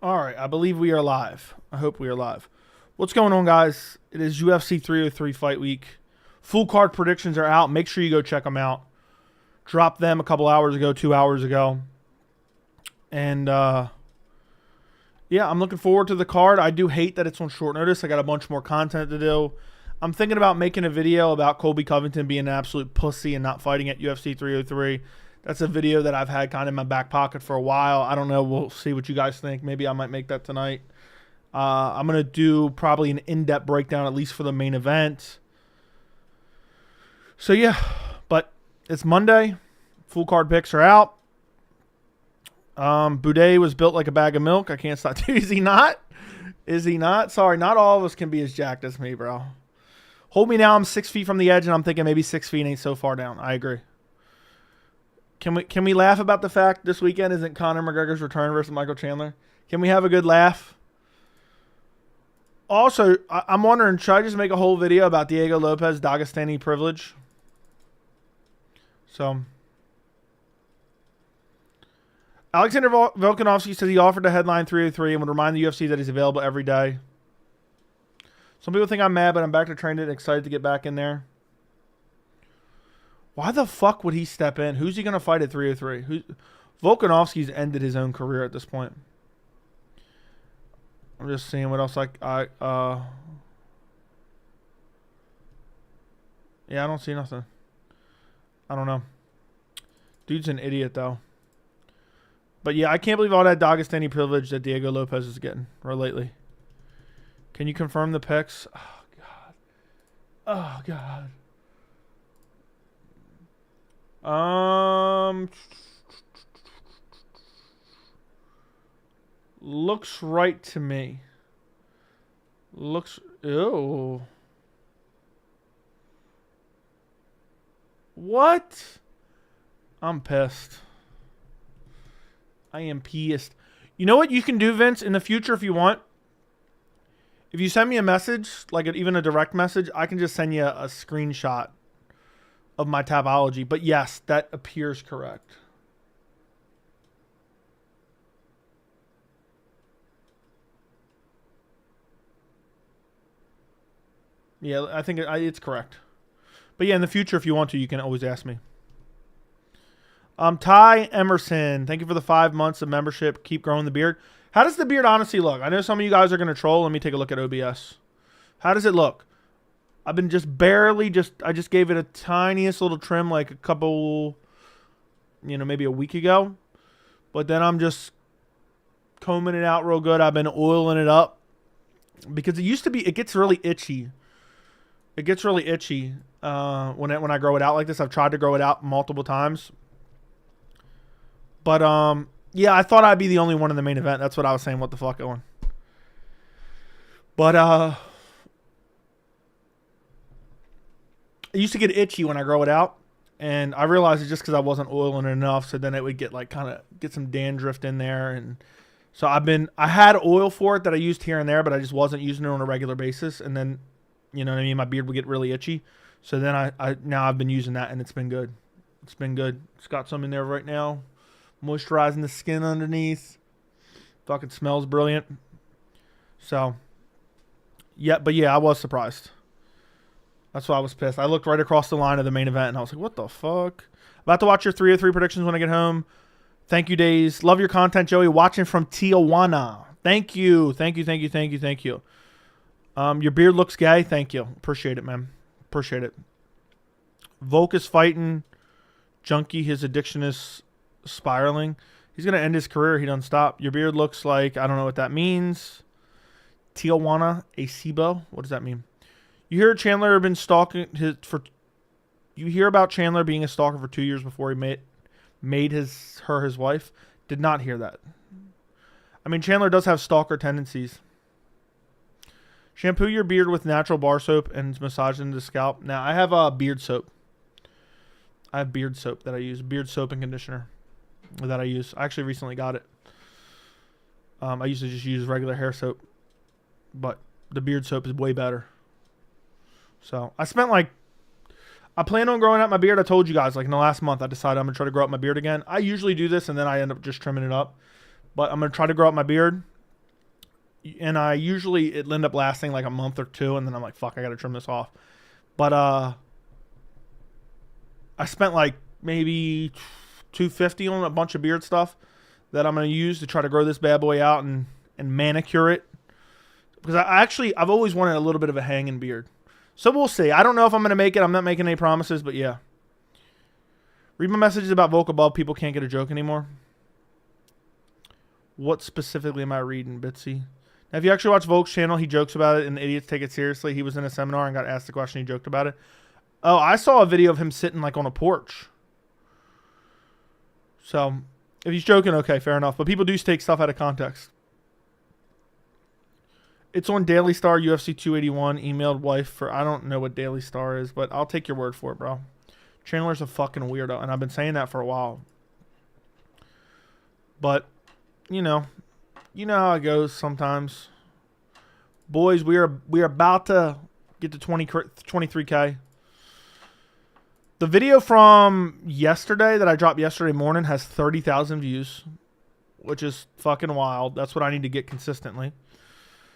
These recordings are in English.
All right, I believe we are live. I hope we are live. What's going on, guys? It is UFC 303 fight week. Full card predictions are out. Make sure you go check them out. Dropped them a couple hours ago, 2 hours ago. And, yeah, I'm looking forward to the card. I do hate that it's on short notice. I got a bunch more content to do. I'm thinking about making a video about Colby Covington being an absolute pussy and not fighting at UFC 303. That's a video that I've had kind of in my back pocket for a while. I don't know. We'll see what you guys think. Maybe I might make that tonight. I'm going to do probably an in-depth breakdown, at least for the main event. So, yeah. But it's Monday. Full card picks are out. Boudet was built like a bag of milk. I can't stop. Is he not? Is he not? Sorry, not all of us can be as jacked as me, bro. Hold me now. I'm 6 feet from the edge, and I'm thinking maybe 6 feet ain't so far down. I agree. Can we laugh about the fact this weekend isn't Conor McGregor's return versus Michael Chandler? Can we have a good laugh? Also, I'm wondering, should I just make a whole video about Diego Lopez Dagestani privilege? So, Alexander Volkanovski says he offered to headline 303 and would remind the UFC that he's available every day. Some people think I'm mad, but I'm back to training and excited to get back in there. Why the fuck would he step in? Who's he going to fight at 303? Volkanovski's ended his own career at this point. I'm just seeing what else yeah, I don't see nothing. I don't know. Dude's an idiot, though. But yeah, I can't believe all that Dagestani privilege that Diego Lopez is getting lately. Can you confirm the picks? Oh, God. Oh, God. Looks right to me. Ew. What? I'm pissed. I am pissed. You know what you can do, Vince, in the future if you want? If you send me a message, like even a direct message, I can just send you a screenshot of my tabology. But yes, that appears correct. Yeah, I think it's correct. But yeah, in the future, if you want to, you can always ask me. Ty Emerson, thank you for the 5 months of membership. Keep growing the beard. How does the beard honestly look? I know some of you guys are going to troll. Let me take a look at OBS. How does it look? I've been just barely, I just gave it a tiniest little trim like a couple, maybe a week ago. But then I'm just combing it out real good. I've been oiling it up. Because it gets really itchy. It gets really itchy when I grow it out like this. I've tried to grow it out multiple times. But, yeah, I thought I'd be the only one in the main event. That's what I was saying. What the fuck going? But, it used to get itchy when I grow it out. And I realized it's just because I wasn't oiling it enough. So then it would get get some dandruff in there. And so I had oil for it that I used here and there, but I just wasn't using it on a regular basis. And then, you know what I mean? My beard would get really itchy. So then now I've been using that and it's been good. It's been good. It's got some in there right now. Moisturizing the skin underneath. Fucking smells brilliant. So, yeah, but yeah, I was surprised. That's why I was pissed. I looked right across the line of the main event and I was like, what the fuck? About to watch your 303 predictions when I get home. Thank you, Days. Love your content, Joey. Watching from Tijuana. Thank you. Thank you, thank you, thank you, thank you. Your beard looks gay. Thank you. Appreciate it, man. Appreciate it. Volk is fighting. Junkie, his addiction is spiraling. He's going to end his career. He doesn't stop. Your beard looks like, I don't know what that means. Tijuana Acebo. What does that mean? You hear Chandler been stalking you hear about Chandler being a stalker for 2 years before he made her his wife? Did not hear that. I mean, Chandler does have stalker tendencies. Shampoo your beard with natural bar soap and massage into the scalp. Now, I have a beard soap. I have beard soap that I use. Beard soap and conditioner that I use. I actually recently got it. I used to just use regular hair soap. But the beard soap is way better. So, I plan on growing out my beard. I told you guys, in the last month, I decided I'm going to try to grow out my beard again. I usually do this, and then I end up just trimming it up. But I'm going to try to grow out my beard. and I usually it end up lasting like a month or two, and then I'm like, fuck, I got to trim this off. But I spent like maybe $250 on a bunch of beard stuff that I'm going to use to try to grow this bad boy out and manicure it. Because I've always wanted a little bit of a hanging beard. So we'll see. I don't know if I'm going to make it. I'm not making any promises, but yeah. Read my messages about Volk above. People can't get a joke anymore. What specifically am I reading, Bitsy? Now, if you actually watch Volk's channel, he jokes about it and idiots take it seriously. He was in a seminar and got asked the question. He joked about it. Oh, I saw a video of him sitting like on a porch. So, if he's joking, okay, fair enough. But people do take stuff out of context. It's on Daily Star, UFC 281, emailed wife for, I don't know what Daily Star is, but I'll take your word for it, bro. Chandler's a fucking weirdo, and I've been saying that for a while. But, you know how it goes sometimes. Boys, we are about to get to 23K. The video from yesterday that I dropped yesterday morning has 30,000 views, which is fucking wild. That's what I need to get consistently.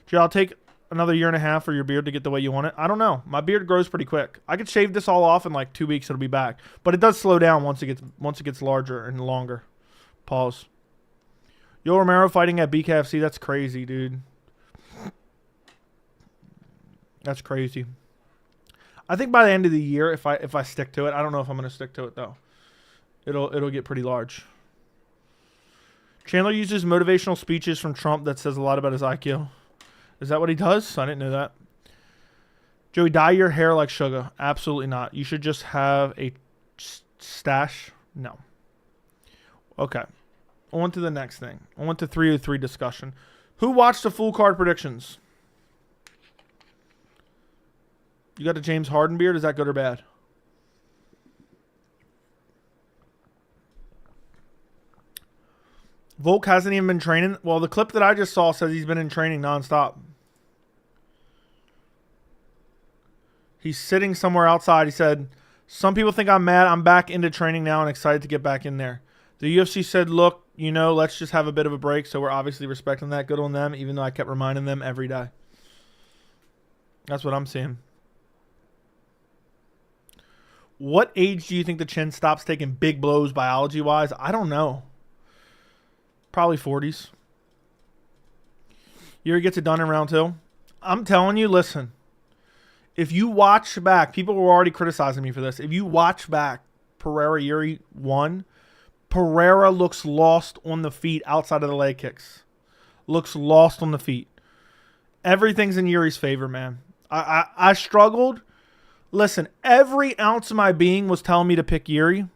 Jay, I'll take another year and a half for your beard to get the way you want it. I don't know. My beard grows pretty quick. I could shave this all off in like 2 weeks. It'll be back. But it does slow down once it gets larger and longer. Pause. Yo Romero fighting at BKFC. That's crazy, dude. That's crazy. I think by the end of the year, if I stick to it, I don't know if I'm going to stick to it though. It'll get pretty large. Chandler uses motivational speeches from Trump that says a lot about his IQ. Is that what he does? I didn't know that. Joey, dye your hair like sugar. Absolutely not. You should just have a stash. No. Okay. On to the next thing. On to 303 discussion. Who watched the full card predictions? You got the James Harden beard? Is that good or bad? Volk hasn't even been training. Well, the clip that I just saw says he's been in training nonstop. He's sitting somewhere outside. He said, some people think I'm mad. I'm back into training now and excited to get back in there. The UFC said, look, let's just have a bit of a break. So we're obviously respecting that. Good on them, even though I kept reminding them every day. That's what I'm seeing. What age do you think the chin stops taking big blows biology-wise? I don't know. Probably 40s. Yuri gets it done in round 2. I'm telling you, listen. If you watch back, people were already criticizing me for this. If you watch back Pereira Yuri 1, Pereira looks lost on the feet outside of the leg kicks. Looks lost on the feet. Everything's in Yuri's favor, man. I struggled. Listen, every ounce of my being was telling me to pick Yuri.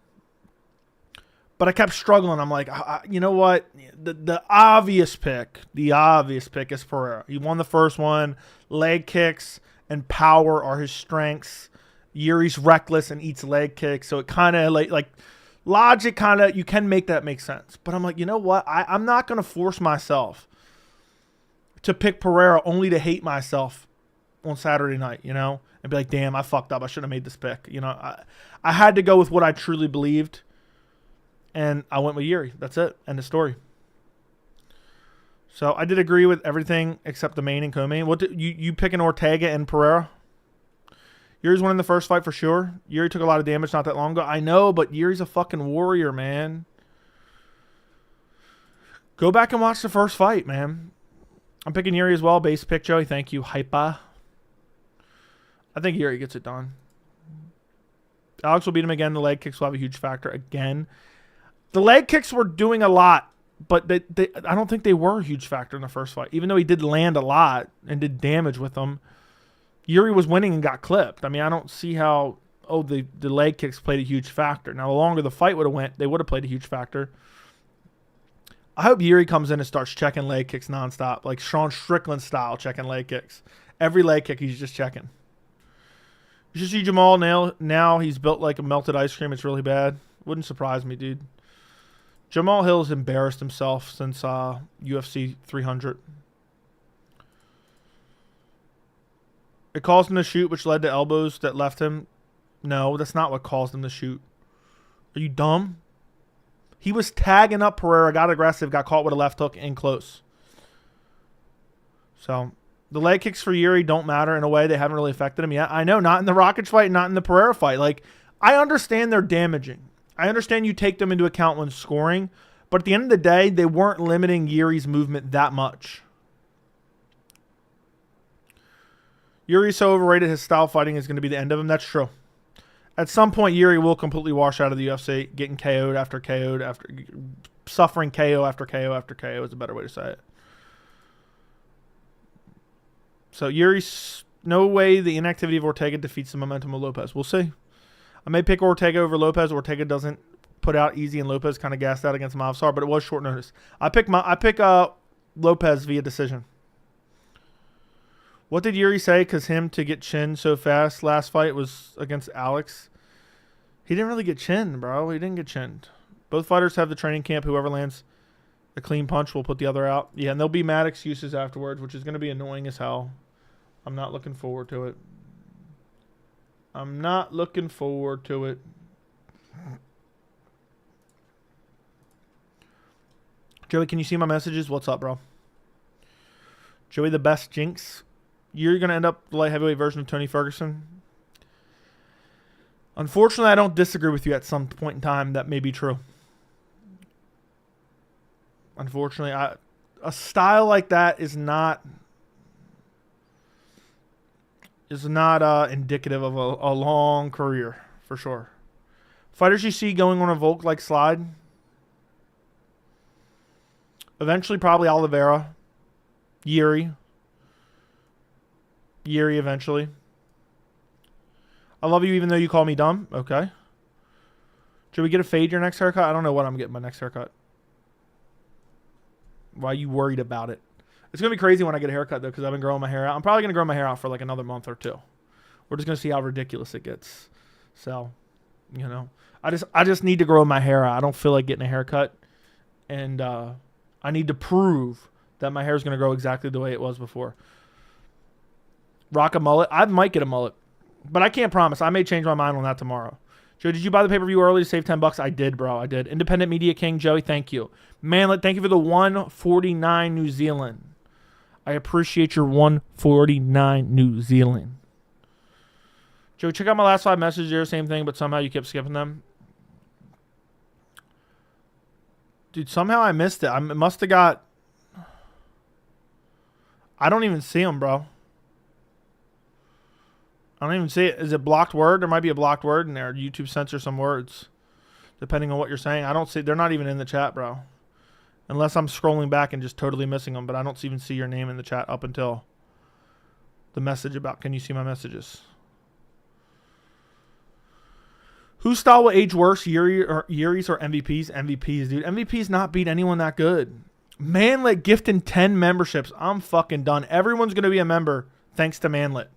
But I kept struggling. I'm like, you know what? The obvious pick is Pereira. He won the first one. Leg kicks and power are his strengths. Yuri's reckless and eats leg kicks. So it kind of like logic kind of, you can make that make sense. But I'm like, you know what? I'm not going to force myself to pick Pereira only to hate myself on Saturday night, and be like, damn, I fucked up. I shouldn't have made this pick. I had to go with what I truly believed. And I went with Yuri. That's it. End of story. So I did agree with everything except the main and co-main. What you picking Ortega and Pereira? Yuri's winning the first fight for sure. Yuri took a lot of damage not that long ago. I know, but Yuri's a fucking warrior, man. Go back and watch the first fight, man. I'm picking Yuri as well. Base pick, Joey. Thank you. Hypa. I think Yuri gets it done. Alex will beat him again. The leg kicks will have a huge factor again. The leg kicks were doing a lot, but I don't think they were a huge factor in the first fight. Even though he did land a lot and did damage with them, Yuri was winning and got clipped. I mean, I don't see how, the leg kicks played a huge factor. Now, the longer the fight would have went, they would have played a huge factor. I hope Yuri comes in and starts checking leg kicks nonstop, like Sean Strickland style checking leg kicks. Every leg kick, he's just checking. You should see Jamal now. He's built like a melted ice cream. It's really bad. Wouldn't surprise me, dude. Jamal Hill's embarrassed himself since UFC 300. It caused him to shoot, which led to elbows that left him. No, that's not what caused him to shoot. Are you dumb? He was tagging up Pereira, got aggressive, got caught with a left hook in close. So the leg kicks for Jiri don't matter in a way. They haven't really affected him yet. I know, not in the Rakic fight, not in the Pereira fight. Like, I understand they're damaging. I understand you take them into account when scoring. But at the end of the day, they weren't limiting Yuri's movement that much. Jiri's so overrated, his style fighting is going to be the end of him. That's true. At some point, Jiri will completely wash out of the UFC, getting KO'd after KO'd after suffering KO after KO after KO is a better way to say it. So Yuri's no way the inactivity of Ortega defeats the momentum of Lopez. We'll see. I may pick Ortega over Lopez. Ortega doesn't put out easy, and Lopez kind of gassed out against Movsar, but it was short notice. I pick Lopez via decision. What did Jiri say? Because him to get chin so fast last fight was against Alex. He didn't really get chinned, bro. He didn't get chinned. Both fighters have the training camp. Whoever lands a clean punch will put the other out. Yeah, and there'll be mad excuses afterwards, which is going to be annoying as hell. I'm not looking forward to it. I'm not looking forward to it. Joey, can you see my messages? What's up, bro? Joey, the best jinx. You're going to end up the light heavyweight version of Tony Ferguson. Unfortunately, I don't disagree with you at some point in time. That may be true. Unfortunately, a style like that is not indicative of a long career, for sure. Fighters you see going on a Volk-like slide. Eventually, probably Oliveira. Jiri eventually. I love you even though you call me dumb. Okay. Should we get a fade your next haircut? I don't know what I'm getting my next haircut. Why are you worried about it? It's going to be crazy when I get a haircut, though, because I've been growing my hair out. I'm probably going to grow my hair out for like another month or two. We're just going to see how ridiculous it gets. So, you know, I just need to grow my hair out. I don't feel like getting a haircut. And I need to prove that my hair is going to grow exactly the way it was before. Rock a mullet. I might get a mullet, but I can't promise. I may change my mind on that tomorrow. Joe, did you buy the pay-per-view early to save $10? I did, bro. I did. Independent Media King, Joey, thank you. Manlet, thank you for the 149 New Zealand. I appreciate your 149 New Zealand. Joey, check out my last 5 messages here. Same thing, but somehow you kept skipping them. Dude, somehow I missed it. I must have got... I don't even see them, bro. I don't even see it. Is it blocked word? There might be a blocked word in there. YouTube censor some words, depending on what you're saying. I don't see. They're not even in the chat, bro. Unless I'm scrolling back and just totally missing them. But I don't even see your name in the chat up until the message about. Can you see my messages? Whose style will age worse, Yuri's or MVP's? MVP's, dude. MVP's not beat anyone that good. Manlet gifting 10 memberships. I'm fucking done. Everyone's gonna be a member thanks to Manlet.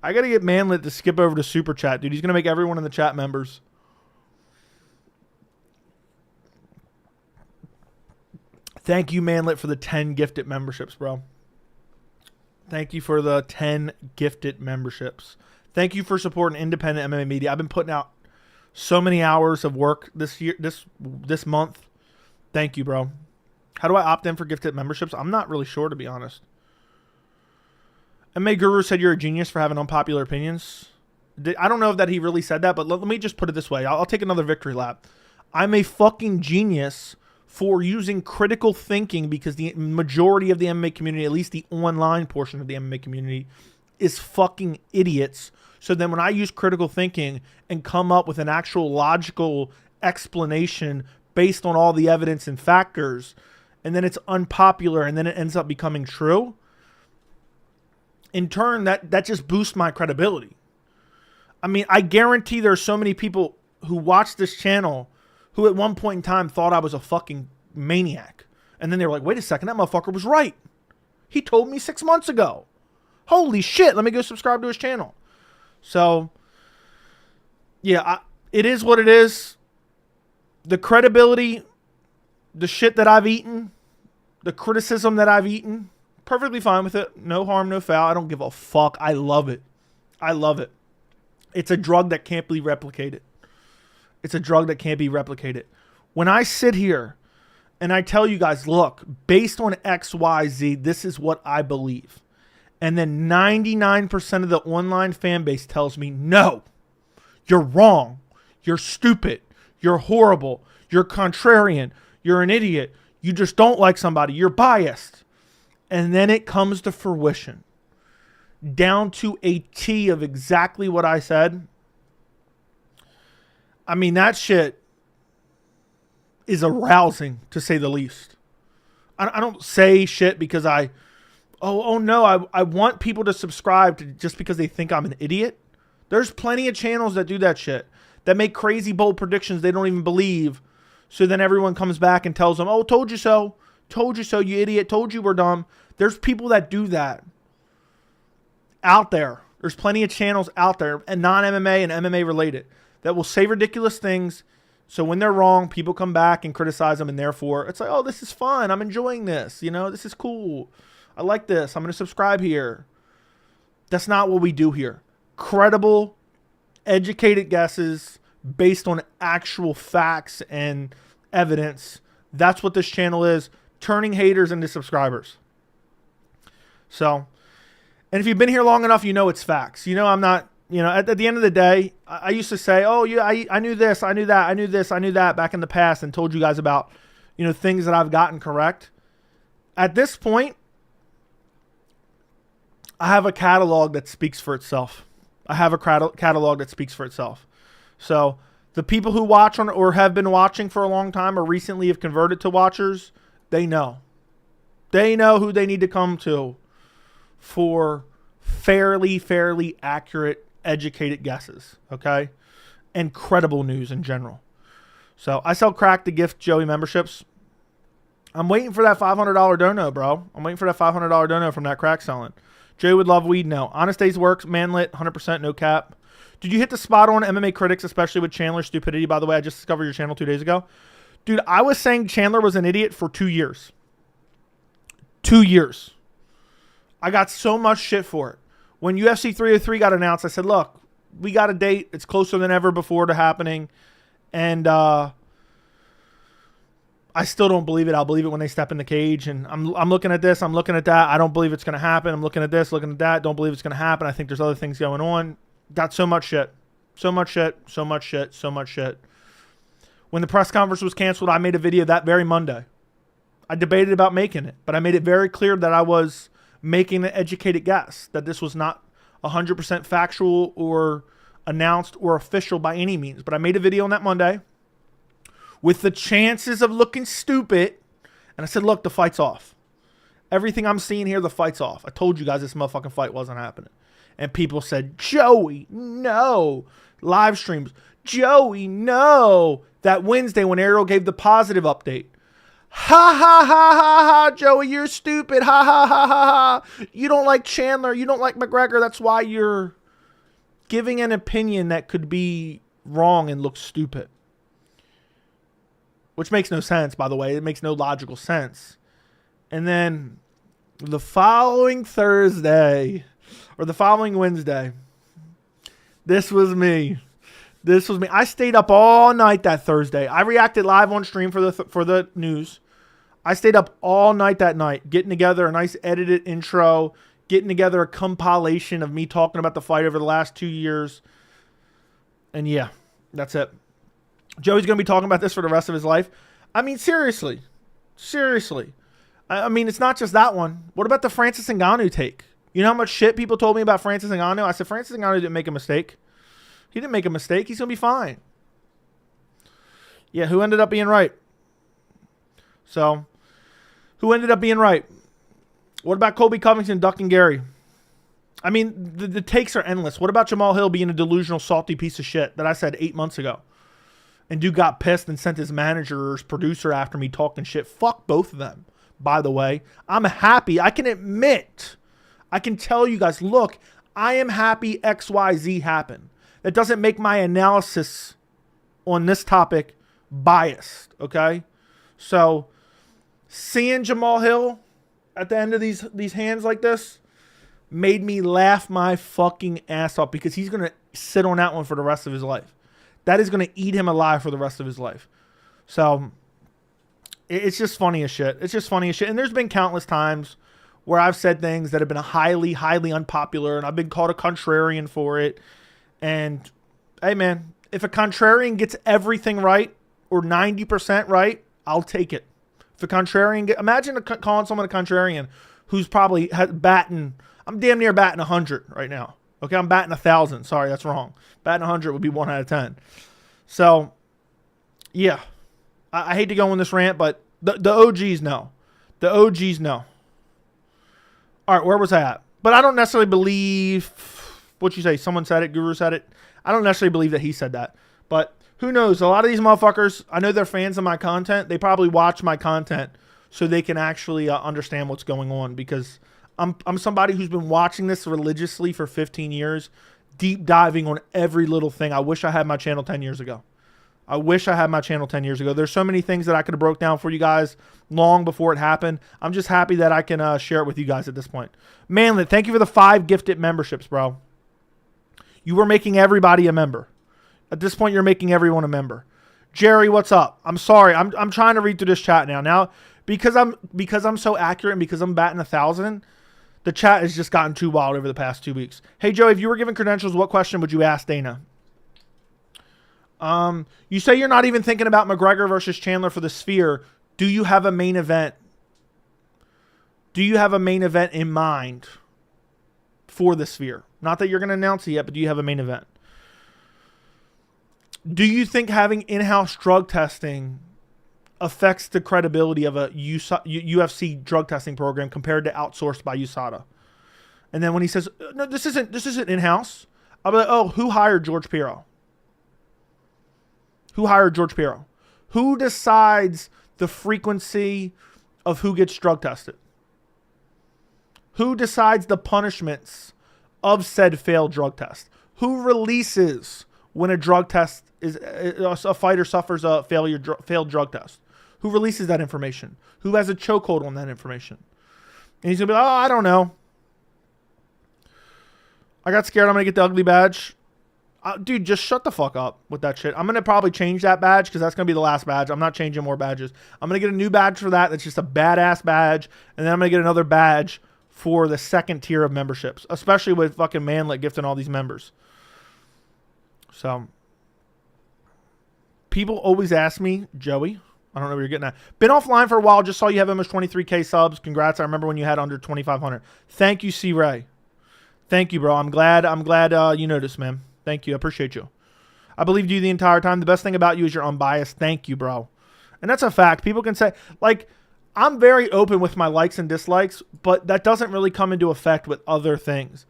I got to get Manlet to skip over to Super Chat, dude. He's going to make everyone in the chat members. Thank you, Manlet, for the 10 gifted memberships, bro. Thank you for the 10 gifted memberships. Thank you for supporting independent MMA media. I've been putting out so many hours of work this year, this month. Thank you, bro. How do I opt in for gifted memberships? I'm not really sure, to be honest. MMA Guru said you're a genius for having unpopular opinions. I don't know if that he really said that, but let me just put it this way. I'll take another victory lap. I'm a fucking genius for using critical thinking because the majority of the MMA community, at least the online portion of the MMA community, is fucking idiots. So then when I use critical thinking and come up with an actual logical explanation based on all the evidence and factors, and then it's unpopular and then it ends up becoming true, in turn, that just boosts my credibility. I mean, I guarantee there's so many people who watch this channel who at one point in time thought I was a fucking maniac. And then they were like, wait a second, that motherfucker was right. He told me 6 months ago. Holy shit, let me go subscribe to his channel. So, yeah, it is what it is. The credibility, the shit that I've eaten, the criticism that I've eaten, perfectly fine with it. No harm, no foul. I don't give a fuck. I love it. I love it. It's a drug that can't be replicated. It's a drug that can't be replicated. When I sit here and I tell you guys, look, based on XYZ, this is what I believe. And then 99% of the online fan base tells me, no, you're wrong. You're stupid. You're horrible. You're contrarian. You're an idiot. You just don't like somebody. You're biased. And then it comes to fruition. Down to a T of exactly what I said. I mean, that shit is arousing, to say the least. I don't say shit because no, I want people to subscribe to just because they think I'm an idiot. There's plenty of channels that do that shit, that make crazy bold predictions they don't even believe. So then everyone comes back and tells them, oh, told you so. Told you so, you idiot. Told you we're dumb. There's people that do that out there. There's plenty of channels out there, and non-MMA and MMA related, that will say ridiculous things. So when they're wrong, people come back and criticize them, and therefore it's like, oh, this is fun. I'm enjoying this. You know, this is cool. I like this. I'm going to subscribe here. That's not what we do here. Credible, educated guesses based on actual facts and evidence. That's what this channel is. Turning haters into subscribers. So, and if you've been here long enough, you know it's facts. You know I'm not, you know, at the end of the day, I used to say, oh, yeah, I knew this, I knew that, I knew this, I knew that back in the past, and told you guys about, you know, things that I've gotten correct. At this point, I have a catalog that speaks for itself. I have a catalog that speaks for itself. So the people who watch on or have been watching for a long time or recently have converted to watchers, they know. They know who they need to come to for fairly accurate, educated guesses. Okay? And credible news in general. So I sell crack to gift Joey memberships. I'm waiting for that $500 dono, bro. I'm waiting for that $500 dono from that crack selling. Joey would love weed. No. Honest Days works. Manlit. 100%. No cap. Did you hit the spot on MMA critics, especially with Chandler's stupidity? By the way, I just discovered your channel 2 days ago. Dude, I was saying Chandler was an idiot for 2 years. 2 years. I got so much shit for it. When UFC 303 got announced, I said, look, we got a date. It's closer than ever before to happening. And I still don't believe it. I'll believe it when they step in the cage. And I'm looking at this. I'm looking at that. I don't believe it's going to happen. I'm looking at this, looking at that. Don't believe it's going to happen. I think there's other things going on. Got so much shit. So much shit. So much shit. So much shit. When the press conference was canceled, I made a video that very Monday. I debated about making it, but I made it very clear that I was making an educated guess, that this was not 100% factual or announced or official by any means. But I made a video on that Monday with the chances of looking stupid. And I said, look, the fight's off. Everything I'm seeing here, the fight's off. I told you guys this motherfucking fight wasn't happening. And people said, Joey, no. Live streams, Joey, no. That Wednesday when Ariel gave the positive update. Ha, ha, ha, ha, ha, Joey, you're stupid. Ha, ha, ha, ha, ha. You don't like Chandler. You don't like McGregor. That's why you're giving an opinion that could be wrong and look stupid. Which makes no sense, by the way. It makes no logical sense. And then the following Thursday, or the following Wednesday, this was me. This was me. I stayed up all night that Thursday. I reacted live on stream for the news. I stayed up all night that night, getting together a nice edited intro, getting together a compilation of me talking about the fight over the last 2 years. And yeah, that's it. Joey's going to be talking about this for the rest of his life. I mean, seriously. Seriously. I mean, it's not just that one. What about the Francis Ngannou take? You know how much shit people told me about Francis Ngannou? I said, Francis Ngannou didn't make a mistake. He didn't make a mistake. He's going to be fine. Yeah, who ended up being right? So, who ended up being right? What about Colby Covington ducking Gary? I mean, the takes are endless. What about Jamal Hill being a delusional, salty piece of shit that I said 8 months ago? And dude got pissed and sent his manager or his producer after me talking shit. Fuck both of them, by the way. I'm happy. I can admit, I can tell you guys, look, I am happy XYZ happened. That doesn't make my analysis on this topic biased, okay? So, seeing Jamal Hill at the end of these hands like this made me laugh my fucking ass off because he's going to sit on that one for the rest of his life. That is going to eat him alive for the rest of his life. So, It's just funny as shit. It's just funny as shit. And there's been countless times where I've said things that have been highly, highly unpopular, and I've been called a contrarian for it. And, hey, man, if a contrarian gets everything right or 90% right, I'll take it. If a contrarian imagine calling someone a contrarian who's probably batting, I'm damn near batting 100 right now. Okay, I'm batting 1,000. Sorry, that's wrong. Batting 100 would be 1 out of 10. So, yeah. I hate to go on this rant, but the OGs know. The OGs know. All right, where was I at? But I don't necessarily believe what you say. Someone said it. Guru said it. I don't necessarily believe that he said that. But who knows? A lot of these motherfuckers, I know they're fans of my content. They probably watch my content so they can actually understand what's going on, because I'm somebody who's been watching this religiously for 15 years, deep diving on every little thing. I wish I had my channel 10 years ago. I wish I had my channel 10 years ago. There's so many things that I could have broke down for you guys long before it happened. I'm just happy that I can share it with you guys at this point. Manlet, thank you for the 5 gifted memberships, bro. You were making everybody a member. At this point, you're making everyone a member. Jerry, what's up? I'm sorry. I'm trying to read through this chat now. Now, because I'm so accurate and because I'm batting 1,000, the chat has just gotten too wild over the past 2 weeks. Hey, Joe, if you were given credentials, what question would you ask Dana? You say you're not even thinking about McGregor versus Chandler for the Sphere. Do you have a main event? Do you have a main event in mind for the Sphere? Not that you're going to announce it yet, but do you have a main event? Do you think having in-house drug testing affects the credibility of a UFC drug testing program compared to outsourced by USADA? And then when he says, no, this isn't in-house, I'll be like, oh, who hired George Piro? Who hired George Piro? Who decides the frequency of who gets drug tested? Who decides the punishments of said failed drug test? Who releases when a drug test is a fighter suffers a failed drug test? Who releases that information? Who has a chokehold on that information? And he's gonna be like, oh, I don't know. I got scared I'm gonna get the ugly badge. Dude, just shut the fuck up with that shit. I'm going to probably change that badge because that's going to be the last badge. I'm not changing more badges. I'm going to get a new badge for that. That's just a badass badge. And then I'm going to get another badge for the second tier of memberships, especially with fucking Manlet gifting all these members. So, people always ask me, Joey, I don't know where you're getting at. Been offline for a while. Just saw you have almost 23K subs. Congrats. I remember when you had under 2,500. Thank you, C. Ray. Thank you, bro. I'm glad you noticed, man. Thank you. I appreciate you. I believed you the entire time. The best thing about you is you're unbiased. Thank you, bro. And that's a fact. People can say, like, I'm very open with my likes and dislikes, but that doesn't really come into effect with other things.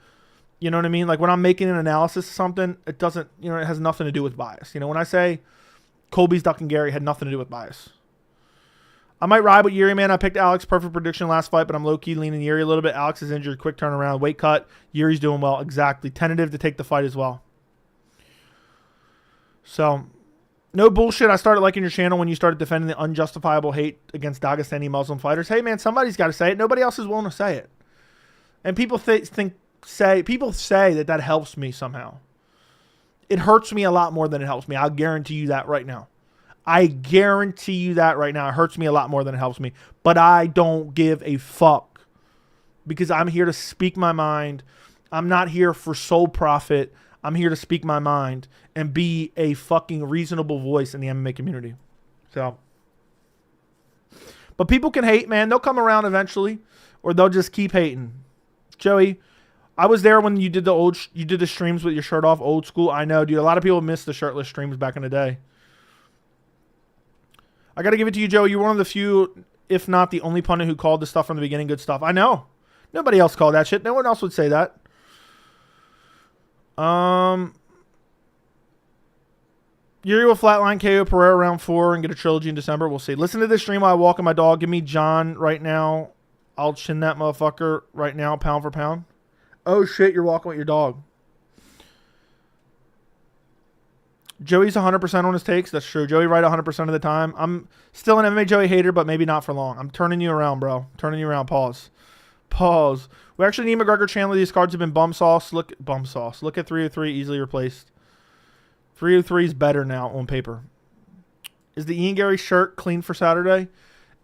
You know what I mean? Like, when I'm making an analysis of something, it doesn't, it has nothing to do with bias. When I say Colby's ducking Gary, had nothing to do with bias. I might ride with Yuri, man. I picked Alex. Perfect prediction last fight, but I'm low-key leaning Yuri a little bit. Alex is injured. Quick turnaround. Weight cut. Yuri's doing well. Exactly. Tentative to take the fight as well. So, no bullshit. I started liking your channel when you started defending the unjustifiable hate against Dagestani Muslim fighters. Hey, man, somebody's got to say it. Nobody else is willing to say it. And people say that helps me somehow. It hurts me a lot more than it helps me. I'll guarantee you that right now. I guarantee you that right now. It hurts me a lot more than it helps me. But I don't give a fuck. Because I'm here to speak my mind. I'm not here for sole profit. I'm here to speak my mind and be a fucking reasonable voice in the MMA community. So, but people can hate, man. They'll come around eventually, or they'll just keep hating. Joey, I was there when you did the streams with your shirt off, old school. I know, dude. A lot of people missed the shirtless streams back in the day. I got to give it to you, Joey. You're one of the few, if not the only pundit who called the stuff from the beginning good stuff. I know. Nobody else called that shit. No one else would say that. Yuri will flatline KO Pereira round 4 and get a trilogy in December. We'll see. Listen to this stream while I walk my dog. Give me John right now. I'll chin that motherfucker right now, pound for pound. Oh, shit, you're walking with your dog. Joey's 100% on his takes. That's true. Joey right 100% of the time. I'm still an MMA Joey hater, but maybe not for long. I'm turning you around, bro. Turning you around. Pause. We actually need McGregor Chandler. These cards have been bum sauce. Look at 303, easily replaced. 303 is better now on paper. Is the Ian Gary shirt clean for Saturday?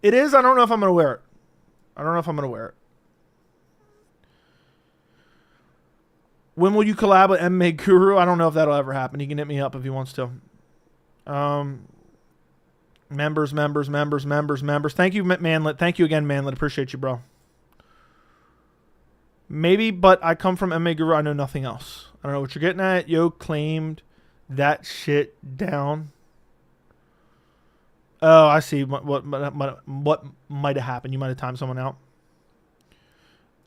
It is. I don't know if I'm going to wear it. I don't know if I'm going to wear it. When will you collab with MMA Guru? I don't know if that'll ever happen. He can hit me up if he wants to. Members. Thank you, Manlet. Thank you again, Manlet. Appreciate you, bro. Maybe, but I come from MMA Guru. I know nothing else. I don't know what you're getting at. Yo claimed that shit down. Oh, I see. What might have happened? You might have timed someone out.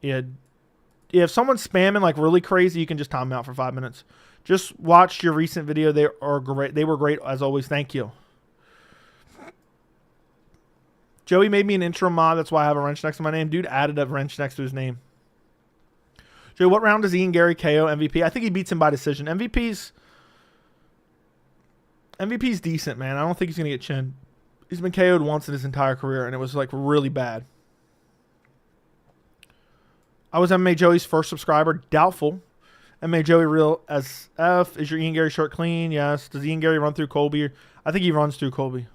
Yeah. Yeah, if someone's spamming like really crazy, you can just time them out for 5 minutes. Just watch your recent video. They are great. They were great as always. Thank you. Joey made me an intro mod. That's why I have a wrench next to my name. Dude added a wrench next to his name. Joey, what round does Ian Gary KO MVP? I think he beats him by decision. MVP's decent, man. I don't think he's going to get chinned. He's been KO'd once in his entire career, and it was like really bad. I was MMA Joey's first subscriber. Doubtful. MMA Joey real as F. Is your Ian Gary shirt clean? Yes. Does Ian Gary run through Colby? I think he runs through Colby.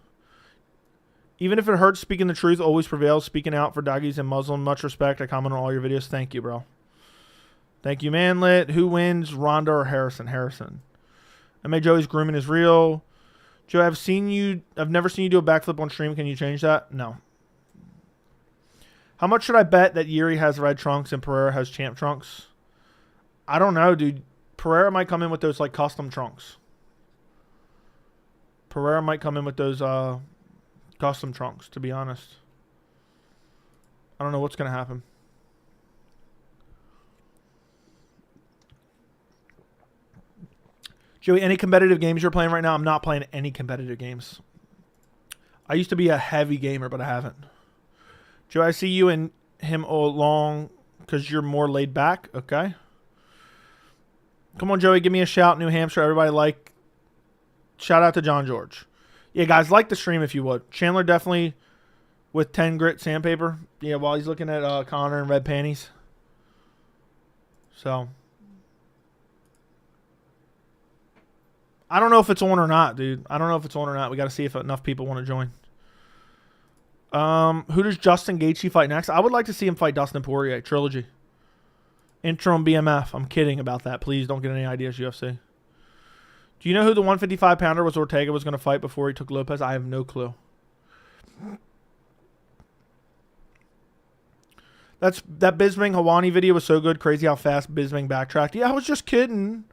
Even if it hurts, speaking the truth always prevails. Speaking out for doggies and Muslim. Much respect. I comment on all your videos. Thank you, bro. Thank you, Manlet. Who wins, Ronda or Harrison? Harrison. MMA Joey's grooming is real. Joe, I've never seen you do a backflip on stream. Can you change that? No. How much should I bet that Jiri has red trunks and Pereira has champ trunks? I don't know, dude. Pereira might come in with those like custom trunks. Pereira might come in with those custom trunks, to be honest. I don't know what's going to happen. Joey, any competitive games you're playing right now? I'm not playing any competitive games. I used to be a heavy gamer, but I haven't. Joe, I see you and him all along because you're more laid back. Okay. Come on, Joey. Give me a shout. New Hampshire. Everybody like. Shout out to John George. Yeah, guys, like the stream if you would. Chandler definitely with 10 grit sandpaper. Yeah, while he's looking at Connor in red panties. So. I don't know if it's on or not, dude. I don't know if it's on or not. We got to see if enough people want to join. Who does Justin Gaethje fight next? I would like to see him fight Dustin Poirier. Trilogy. Interim BMF. I'm kidding about that. Please don't get any ideas, UFC. Do you know who the 155-pounder was Ortega was going to fight before he took Lopez? I have no clue. That Bisping Hawani video was so good. Crazy how fast Bisping backtracked. Yeah, I was just kidding.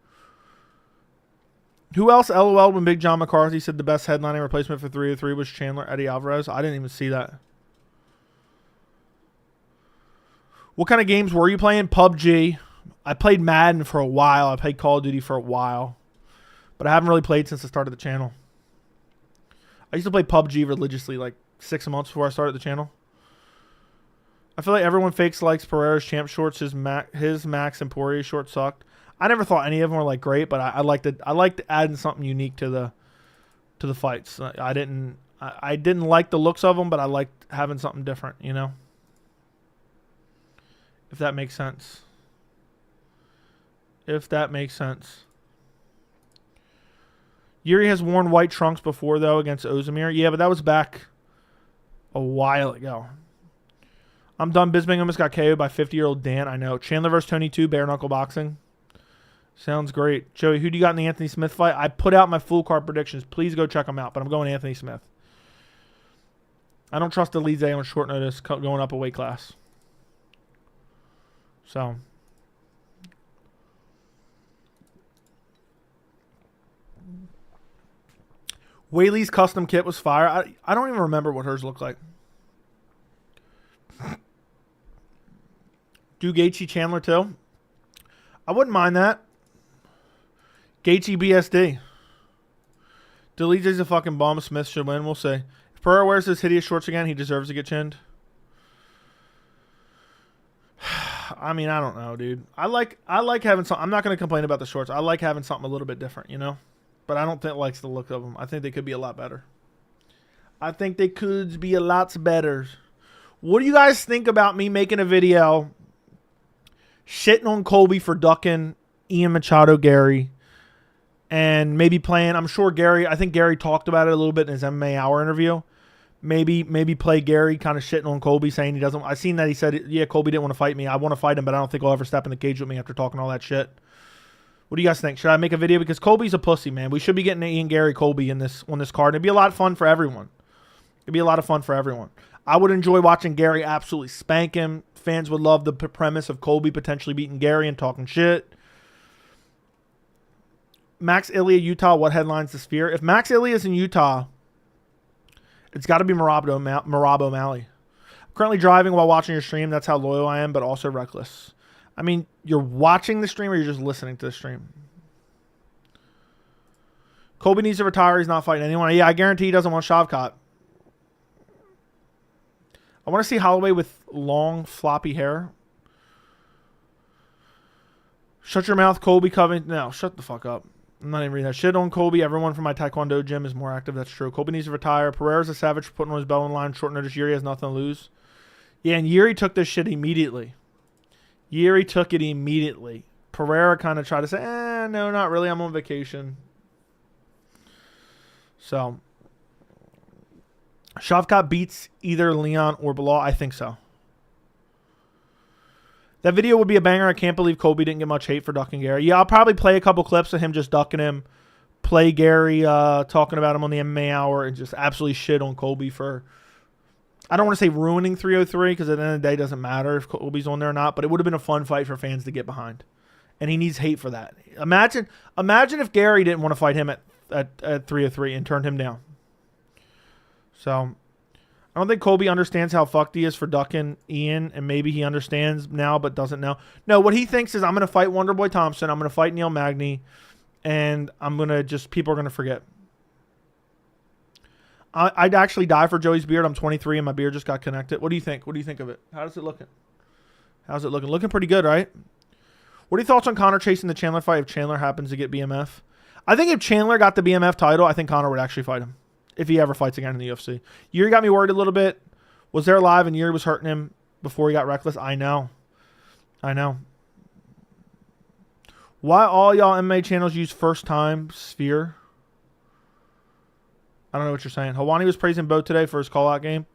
Who else LOL when Big John McCarthy said the best headlining replacement for 303 was Chandler Eddie Alvarez? I didn't even see that. What kind of games were you playing? PUBG. I played Madden for a while. I played Call of Duty for a while. But I haven't really played since the start of the channel. I used to play PUBG religiously like 6 months before I started the channel. I feel like everyone fakes likes Pereira's champ shorts. His Max and Poirier shorts sucked. I never thought any of them were like great, but I liked adding something unique to the fights. I didn't like the looks of them, but I liked having something different, you know? If that makes sense. If that makes sense. Jiri has worn white trunks before, though, against Ozdemir. Yeah, but that was back a while ago. I'm done. Bisping almost got KO'd by 50-year-old Dan. I know. Chandler vs. Tony 2, bare knuckle boxing. Sounds great. Joey, who do you got in the Anthony Smith fight? I put out my full card predictions. Please go check them out, but I'm going Anthony Smith. I don't trust Elise on short notice going up a weight class. So. Whaley's custom kit was fire. I don't even remember what hers looked like. Do Gaethje Chandler too? I wouldn't mind that. Gaethje BSD. Delete's a fucking bomb. Smith should win. We'll see. If Pereira wears his hideous shorts again, he deserves to get chinned. I mean, I don't know, dude. I like having something. I'm not going to complain about the shorts. I like having something a little bit different, you know? But I don't think it likes the look of them. I think they could be a lot better. I think they could be a lot better. What do you guys think about me making a video shitting on Colby for ducking Ian Machado Gary and maybe playing, I'm sure Gary, I think Gary talked about it a little bit in his MMA Hour interview, Maybe play Gary kind of shitting on Colby, saying he doesn't. I seen that he said, yeah, Colby didn't want to fight me. I want to fight him, but I don't think he'll ever step in the cage with me after talking all that shit. What do you guys think? Should I make a video? Because Colby's a pussy, man. We should be getting Ian Gary Colby on this card. It'd be a lot of fun for everyone. It'd be a lot of fun for everyone. I would enjoy watching Gary absolutely spank him. Fans would love the premise of Colby potentially beating Gary and talking shit. Max Ilya, Utah. What headlines the Sphere? If Max Ilya is in Utah, it's got to be Marab O'Malley. I'm currently driving while watching your stream. That's how loyal I am, but also reckless. I mean, you're watching the stream or you're just listening to the stream? Colby needs to retire. He's not fighting anyone. Yeah, I guarantee he doesn't want Shavkat. I want to see Holloway with long, floppy hair. Shut your mouth, Colby Covington. No, shut the fuck up. I'm not even reading that. Shit on Colby. Everyone from my Taekwondo gym is more active. That's true. Colby needs to retire. Pereira's a savage for putting on his belt on line. Short notice. Yuri has nothing to lose. Yeah, and Yuri took this shit immediately. Yuri took it immediately. Pereira kind of tried to say, no, not really. I'm on vacation. So, Shavkat beats either Leon or Bilal. I think so. That video would be a banger. I can't believe Colby didn't get much hate for ducking Gary. Yeah, I'll probably play a couple clips of him just ducking him. Play Gary talking about him on the MMA Hour and just absolutely shit on Colby for, I don't want to say ruining 303 because at the end of the day it doesn't matter if Colby's on there or not, but it would have been a fun fight for fans to get behind. And he needs hate for that. Imagine if Gary didn't want to fight him at 303 and turned him down. So, I don't think Colby understands how fucked he is for ducking Ian, and maybe he understands now but doesn't know. No, what he thinks is I'm going to fight Wonderboy Thompson, I'm going to fight Neil Magny, and I'm going to just, people are going to forget. I'd actually die for Joey's beard. I'm 23 and my beard just got connected. What do you think? What do you think of it? How's it looking? How's it looking? Looking pretty good, right? What are your thoughts on Conor chasing the Chandler fight if Chandler happens to get BMF? I think if Chandler got the BMF title, I think Conor would actually fight him. If he ever fights again in the UFC. Yuri got me worried a little bit. Was there live and Yuri was hurting him before he got reckless? I know. Why all y'all MMA channels use first time Sphere? I don't know what you're saying. Hawani was praising Bo today for his call-out game.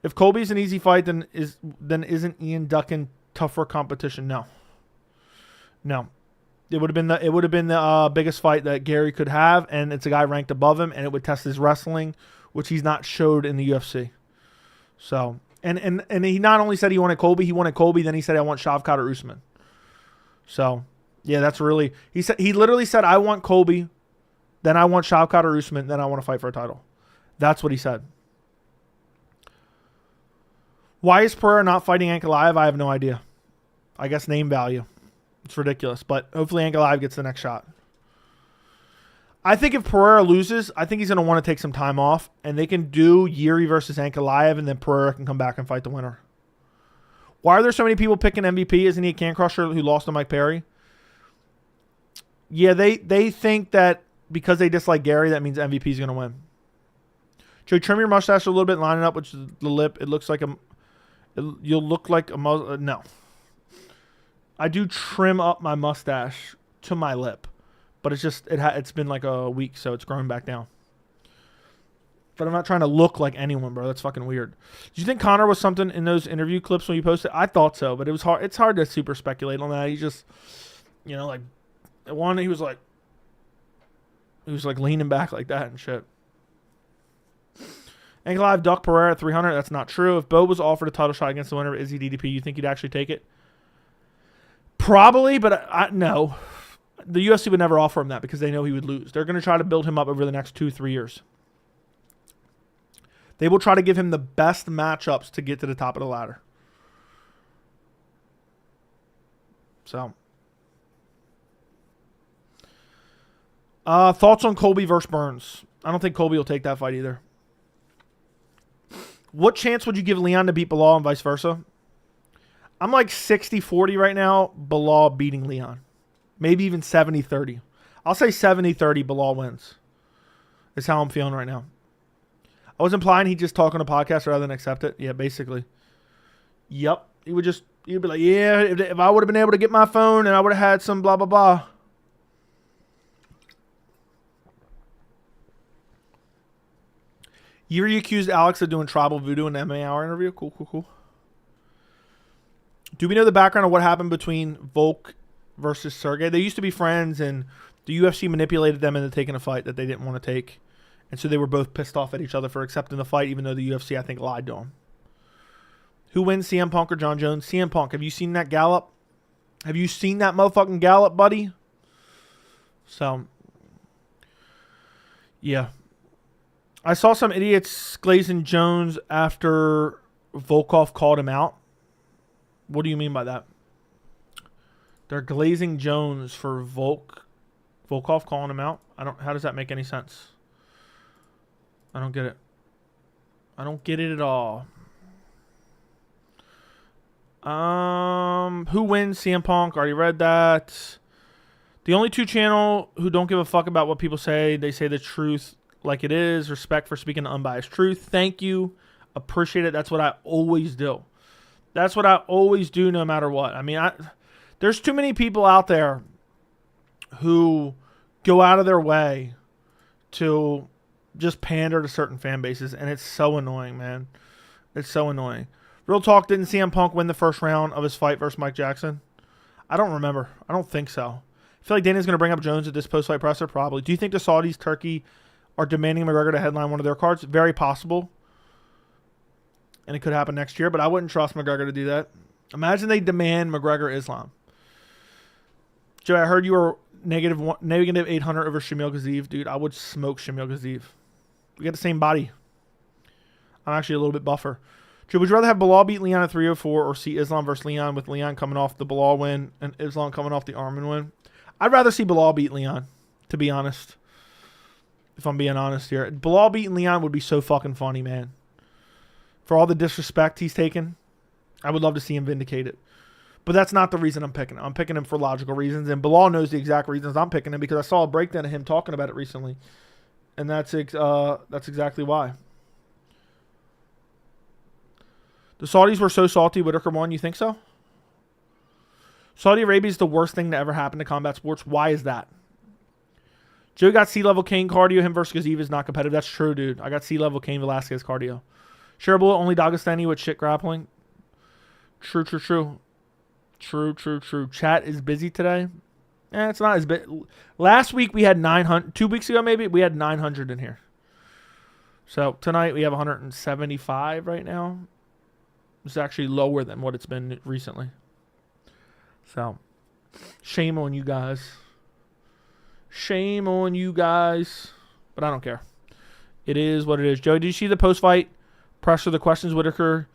If Colby's an easy fight, then isn't Ian ducking tougher competition? No. It would have been the biggest fight that Gary could have, and it's a guy ranked above him, and it would test his wrestling, which he's not showed in the UFC. So, and he not only said he wanted Colby, then he said I want Shavkat or Usman. So, yeah, that's really, he literally said I want Colby, then I want Shavkat or Usman, then I want to fight for a title. That's what he said. Why is Pereira not fighting Ankalaev? I have no idea. I guess name value. It's ridiculous, but hopefully Ankalaev gets the next shot. I think if Pereira loses, I think he's going to want to take some time off, and they can do Yuri versus Ankalaev, and then Pereira can come back and fight the winner. Why are there so many people picking MVP? Isn't he a can crusher who lost to Mike Perry? Yeah, they think that because they dislike Gary, that means MVP is going to win. Joey, trim your mustache a little bit, line it up with the lip. It looks like you'll look like a no. I do trim up my mustache to my lip, but it's just it's been like a week, so it's growing back down. But I'm not trying to look like anyone, bro. That's fucking weird. Do you think Conor was something in those interview clips when you posted? I thought so, but it was hard. It's hard to super speculate on that. He just, like one, he was like leaning back like that and shit. Ankalaev duck Pereira at 300. That's not true. If Bo was offered a title shot against the winner of Izzy DDP, you think he'd actually take it? Probably, but no. The UFC would never offer him that because they know he would lose. They're going to try to build him up over the next 2-3 years. They will try to give him the best matchups to get to the top of the ladder. So, thoughts on Colby versus Burns? I don't think Colby will take that fight either. What chance would you give Leon to beat Bilal and vice versa? I'm like 60-40 right now, Bilal beating Leon. Maybe even 70-30. I'll say 70-30, Bilal wins. That's how I'm feeling right now. I was implying he'd just talk on a podcast rather than accept it. Yeah, basically. Yep. He'd be like, yeah, if I would have been able to get my phone and I would have had some blah, blah, blah. Jiri accused Alex of doing tribal voodoo in the MMA Hour interview. Cool, cool, cool. Do we know the background of what happened between Volk versus Sergey? They used to be friends, and the UFC manipulated them into taking a fight that they didn't want to take. And so they were both pissed off at each other for accepting the fight, even though the UFC, I think, lied to them. Who wins, CM Punk or John Jones? CM Punk. Have you seen that gallop? Have you seen that motherfucking gallop, buddy? So, yeah. I saw some idiots glazing Jones after Volkov called him out. What do you mean by that? They're glazing Jones for Volkov calling him out? How does that make any sense? I don't get it. I don't get it at all. Who wins? CM Punk. Already read that. The only two channel who don't give a fuck about what people say. They say the truth like it is. Respect for speaking the unbiased truth. Thank you. Appreciate it. That's what I always do. That's what I always do no matter what. I mean, there's too many people out there who go out of their way to just pander to certain fan bases, and it's so annoying, man. It's so annoying. Real talk, didn't CM Punk win the first round of his fight versus Mike Jackson? I don't remember. I don't think so. I feel like Dana's going to bring up Jones at this post-fight presser, probably. Do you think the Saudis, Turkey, are demanding McGregor to headline one of their cards? Very possible. And it could happen next year, but I wouldn't trust McGregor to do that. Imagine they demand McGregor Islam. Joe, I heard you were negative 800 over Shamil Ghaziv. Dude, I would smoke Shamil Ghaziv. We got the same body. I'm actually a little bit buffer. Joe, would you rather have Bilal beat Leon at 304 or see Islam versus Leon with Leon coming off the Bilal win and Islam coming off the Arman win? I'd rather see Bilal beat Leon, to be honest. If I'm being honest here. Bilal beating Leon would be so fucking funny, man. For all the disrespect he's taken, I would love to see him vindicated. But that's not the reason I'm picking him. I'm picking him for logical reasons. And Bilal knows the exact reasons I'm picking him because I saw a breakdown of him talking about it recently. And that's exactly why. The Saudis were so salty Whitaker won. You think so? Saudi Arabia is the worst thing to ever happen to combat sports. Why is that? Joe got C-level Kane cardio. Him versus Ghaziv is not competitive. That's true, dude. I got C-level Kane Velasquez cardio. Share bullet, only Dagestani with shit grappling. True. Chat is busy today. It's not as big. Last week we had 900. 2 weeks ago maybe we had 900 in here. So tonight we have 175 right now. It's actually lower than what it's been recently. So shame on you guys. Shame on you guys. But I don't care. It is what it is. Joey, did you see the post-fight pressure? The questions Whitaker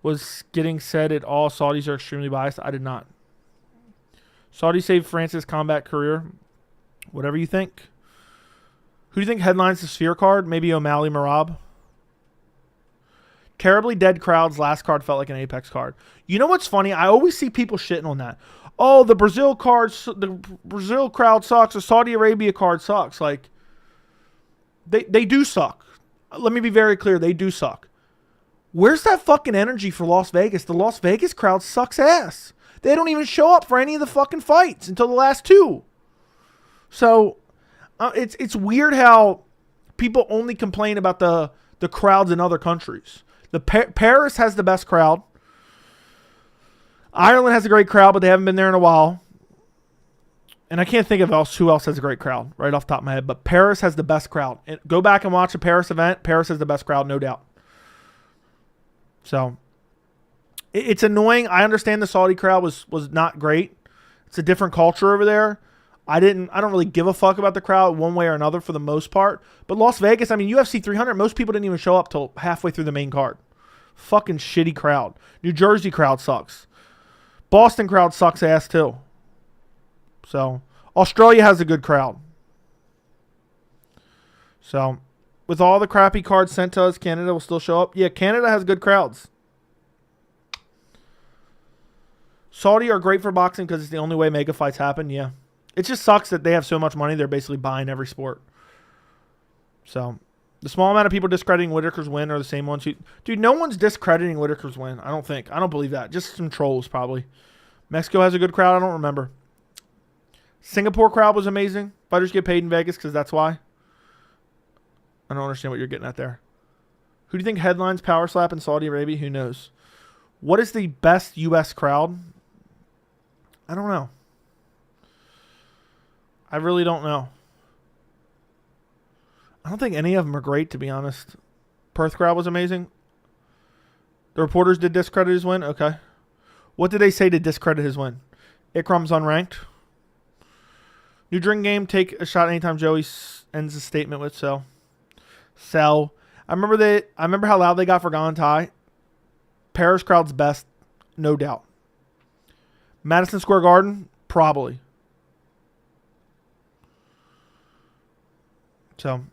was getting said at all Saudis are extremely biased. I did not. Saudi saved Francis' combat career. Whatever you think. Who do you think headlines the Sphere card? Maybe O'Malley Marab. Terribly dead crowds. Last card felt like an Apex card. You know what's funny? I always see people shitting on that. Oh, the Brazil crowd sucks. The Saudi Arabia card sucks. Like, they do suck. Let me be very clear. They do suck. Where's that fucking energy for Las Vegas? The Las Vegas crowd sucks ass. They don't even show up for any of the fucking fights until the last two. So, it's weird how people only complain about the crowds in other countries. Paris has the best crowd. Ireland has a great crowd, but they haven't been there in a while. And I can't think of who else has a great crowd right off the top of my head. But Paris has the best crowd. And go back and watch a Paris event. Paris has the best crowd, no doubt. So, it's annoying. I understand the Saudi crowd was not great. It's a different culture over there. I don't really give a fuck about the crowd one way or another for the most part. But Las Vegas, I mean, UFC 300, most people didn't even show up till halfway through the main card. Fucking shitty crowd. New Jersey crowd sucks. Boston crowd sucks ass too. So, Australia has a good crowd. So, with all the crappy cards sent to us, Canada will still show up. Yeah, Canada has good crowds. Saudi are great for boxing because it's the only way mega fights happen. Yeah. It just sucks that they have so much money. They're basically buying every sport. So, the small amount of people discrediting Whitaker's win are the same ones who... Dude, no one's discrediting Whitaker's win. I don't think. I don't believe that. Just some trolls, probably. Mexico has a good crowd. I don't remember. Singapore crowd was amazing. Fighters get paid in Vegas because that's why. I don't understand what you're getting at there. Who do you think headlines Power Slap in Saudi Arabia? Who knows? What is the best U.S. crowd? I don't know. I really don't know. I don't think any of them are great, to be honest. Perth crowd was amazing. The reporters did discredit his win? Okay. What did they say to discredit his win? Ikram's unranked. New drink game, take a shot anytime Joey ends the statement with sell. Sell. I remember how loud they got for Galatasaray. Paris crowd's best, no doubt. Madison Square Garden, probably. So,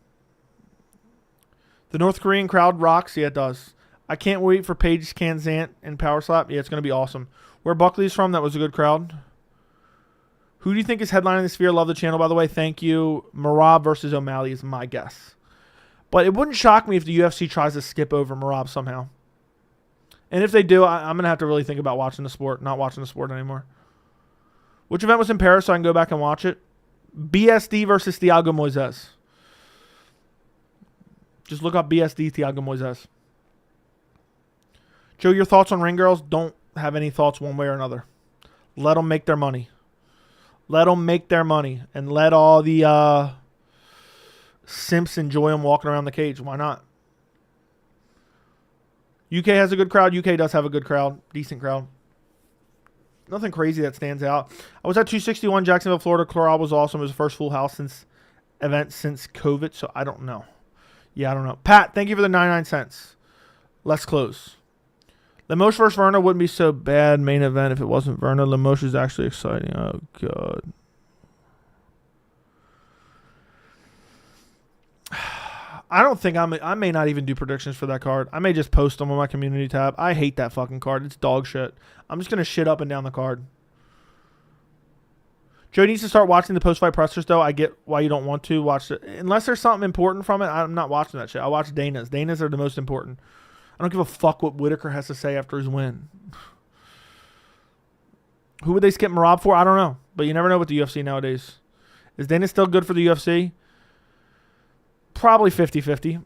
the North Korean crowd rocks. Yeah, it does. I can't wait for Paige Khamzat and Power Slap. Yeah, it's going to be awesome. Where Buckley's from, that was a good crowd. Who do you think is headlining the Sphere? Love the channel, by the way. Thank you. Merab versus O'Malley is my guess. But it wouldn't shock me if the UFC tries to skip over Merab somehow. And if they do, I'm going to have to really think about watching the sport, not watching the sport anymore. Which event was in Paris so I can go back and watch it? BSD versus Thiago Moises. Just look up BSD Thiago Moises. Joe, your thoughts on ring girls? Don't have any thoughts one way or another. Let them make their money. Let them make their money. And let all the simps enjoy them walking around the cage. Why not? UK has a good crowd. UK does have a good crowd. Decent crowd. Nothing crazy that stands out. I was at 261 Jacksonville, Florida. Chloral was awesome. It was the first full house event since COVID, so I don't know. Yeah, I don't know. Pat, thank you for the 99 cents. Let's close. Limoges versus Verna wouldn't be so bad main event if it wasn't Verna. Limoges is actually exciting. Oh, God. I don't think I may not even do predictions for that card. I may just post them on my community tab. I hate that fucking card. It's dog shit. I'm just going to shit up and down the card. Joe needs to start watching the post-fight pressers, though. I get why you don't want to watch it. Unless there's something important from it, I'm not watching that shit. I watch Dana's. Dana's are the most important. I don't give a fuck what Whitaker has to say after his win. Who would they skip Merab for? I don't know. But you never know with the UFC nowadays. Is Dana still good for the UFC? Probably 50-50.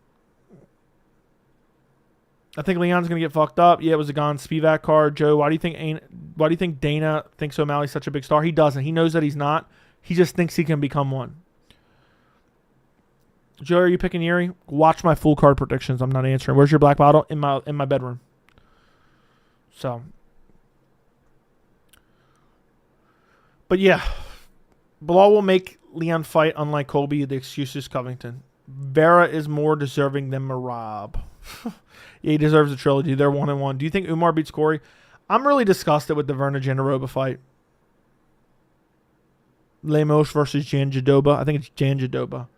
I think Leon's going to get fucked up. Yeah, it was a Gon Spivak card. Joe, why do you think Dana thinks O'Malley's such a big star? He doesn't. He knows that he's not. He just thinks he can become one. Joe, are you picking Yuri? Watch my full card predictions. I'm not answering. Where's your black bottle? In my bedroom. So. But yeah. Bilal will make Leon fight, unlike Colby. The excuse is Covington. Vera is more deserving than Merab. Yeah, he deserves a trilogy. They're 1-1. Do you think Umar beats Corey? I'm really disgusted with the Verna Jandaroba fight. Lemos versus Jan Jadoba. I think it's Jan Jadoba.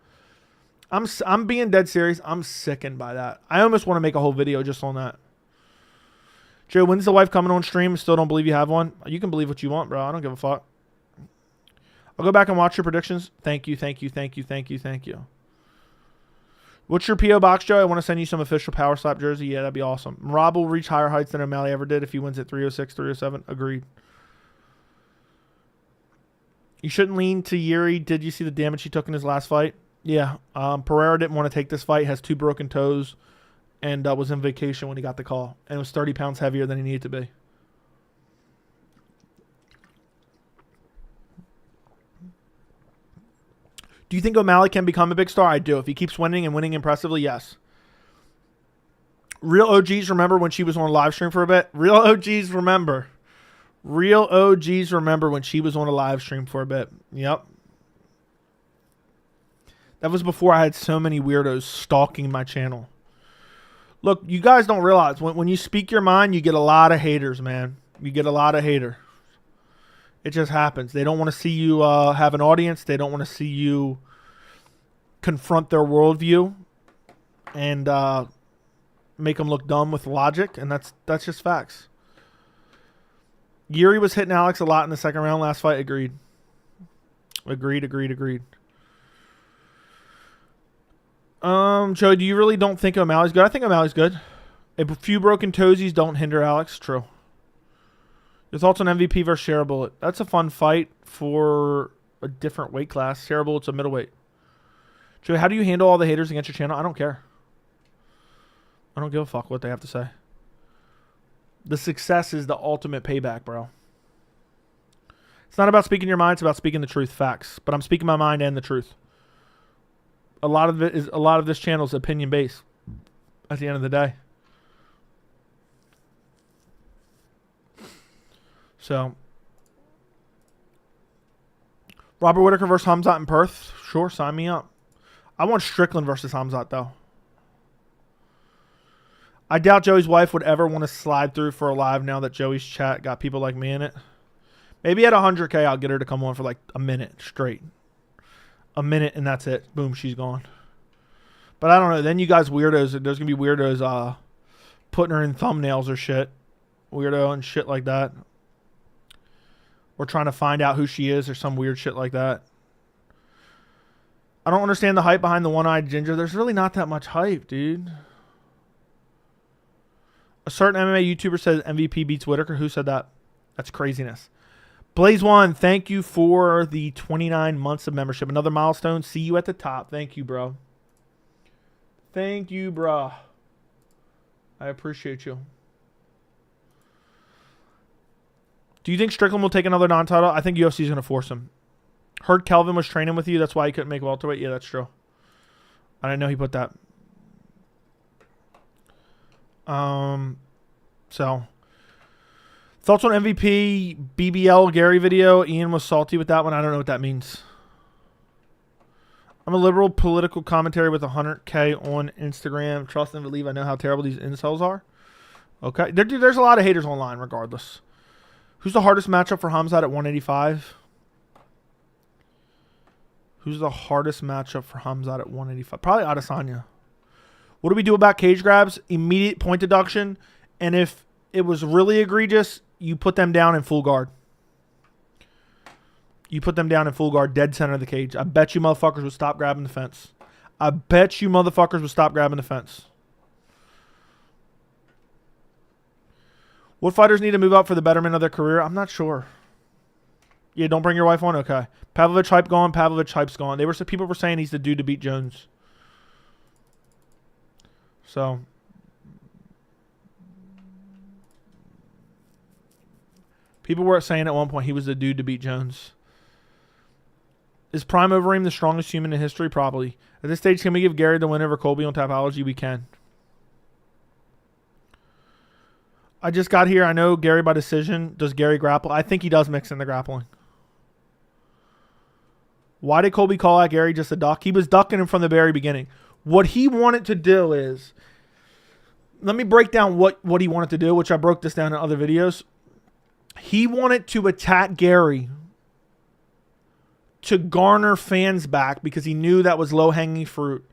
I'm being dead serious. I'm sickened by that. I almost want to make a whole video just on that. Joe, when's the wife coming on stream? Still don't believe you have one? You can believe what you want, bro. I don't give a fuck. I'll go back and watch your predictions. Thank you, thank you, thank you, thank you, thank you. What's your P.O. box, Joe? I want to send you some official Power Slap jersey. Yeah, that'd be awesome. Rob will reach higher heights than O'Malley ever did if he wins at 306, 307. Agreed. You shouldn't lean to Yuri. Did you see the damage he took in his last fight? Yeah. Pereira didn't want to take this fight. Has 2 broken toes. And was in vacation when he got the call. And was 30 pounds heavier than he needed to be. Do you think O'Malley can become a big star? I do. If he keeps winning and winning impressively, yes. Real OGs remember when she was on a live stream for a bit? Real OGs remember. Real OGs remember when she was on a live stream for a bit. Yep. That was before I had so many weirdos stalking my channel. Look, you guys don't realize, when you speak your mind, you get a lot of haters, man. You get a lot of haters. It just happens. They don't want to see you have an audience. They don't want to see you confront their worldview and make them look dumb with logic, and that's just facts. Yuri was hitting Alex a lot in the second round last fight. Agreed. Agreed. Joe, do you really don't think O'Malley's good? I think O'Malley's good. A few broken toesies don't hinder Alex. True. Your thoughts on MVP versus Share Bullet? That's a fun fight for a different weight class. Share Bullet's a middleweight. Joe, how do you handle all the haters against your channel? I don't care. I don't give a fuck what they have to say. The success is the ultimate payback, bro. It's not about speaking your mind. It's about speaking the truth, facts. But I'm speaking my mind and the truth. A lot of this channel is opinion based. At the end of the day. So, Robert Whittaker versus Khamzat in Perth. Sure, sign me up. I want Strickland versus Khamzat, though. I doubt Joey's wife would ever want to slide through for a live now that Joey's chat got people like me in it. Maybe at 100K, I'll get her to come on for like a minute straight. A minute, and that's it. Boom, she's gone. But I don't know. Then you guys weirdos, there's going to be weirdos putting her in thumbnails or shit. Weirdo and shit like that. Or trying to find out who she is or some weird shit like that. I don't understand the hype behind the one-eyed ginger. There's really not that much hype, dude. A certain MMA YouTuber says MVP beats Whittaker. Who said that? That's craziness. Blaze1, thank you for the 29 months of membership. Another milestone. See you at the top. Thank you, bro. Thank you, bro. I appreciate you. Do you think Strickland will take another non-title? I think UFC is going to force him. Heard Kelvin was training with you. That's why he couldn't make welterweight. Yeah, that's true. I didn't know he put that. So, thoughts on MVP BBL Gary video? Ian was salty with that one. I don't know what that means. I'm a liberal political commentary with 100K on Instagram. Trust and believe I know how terrible these incels are. Okay. There's a lot of haters online regardless. Who's the hardest matchup for Khamzat at 185? Who's the hardest matchup for Khamzat at 185? Probably Adesanya. What do we do about cage grabs? Immediate point deduction. And if it was really egregious, you put them down in full guard. You put them down in full guard, dead center of the cage. I bet you motherfuckers would stop grabbing the fence. I bet you motherfuckers would stop grabbing the fence. What fighters need to move up for the betterment of their career? I'm not sure. Yeah, don't bring your wife on? Okay. Pavlovich hype gone. Pavlovich hype's gone. People were saying he's the dude to beat Jones. So. People were saying at one point he was the dude to beat Jones. Is Prime Overeem the strongest human in history? Probably. At this stage, can we give Gary the win over Colby on Tapology? We can. I just got here. I know Gary by decision. Does Gary grapple? I think he does mix in the grappling. Why did Colby call out Gary just a duck? He was ducking him from the very beginning. What he wanted to do is, let me break down what he wanted to do, which I broke this down in other videos. He wanted to attack Gary to garner fans back because he knew that was low-hanging fruit.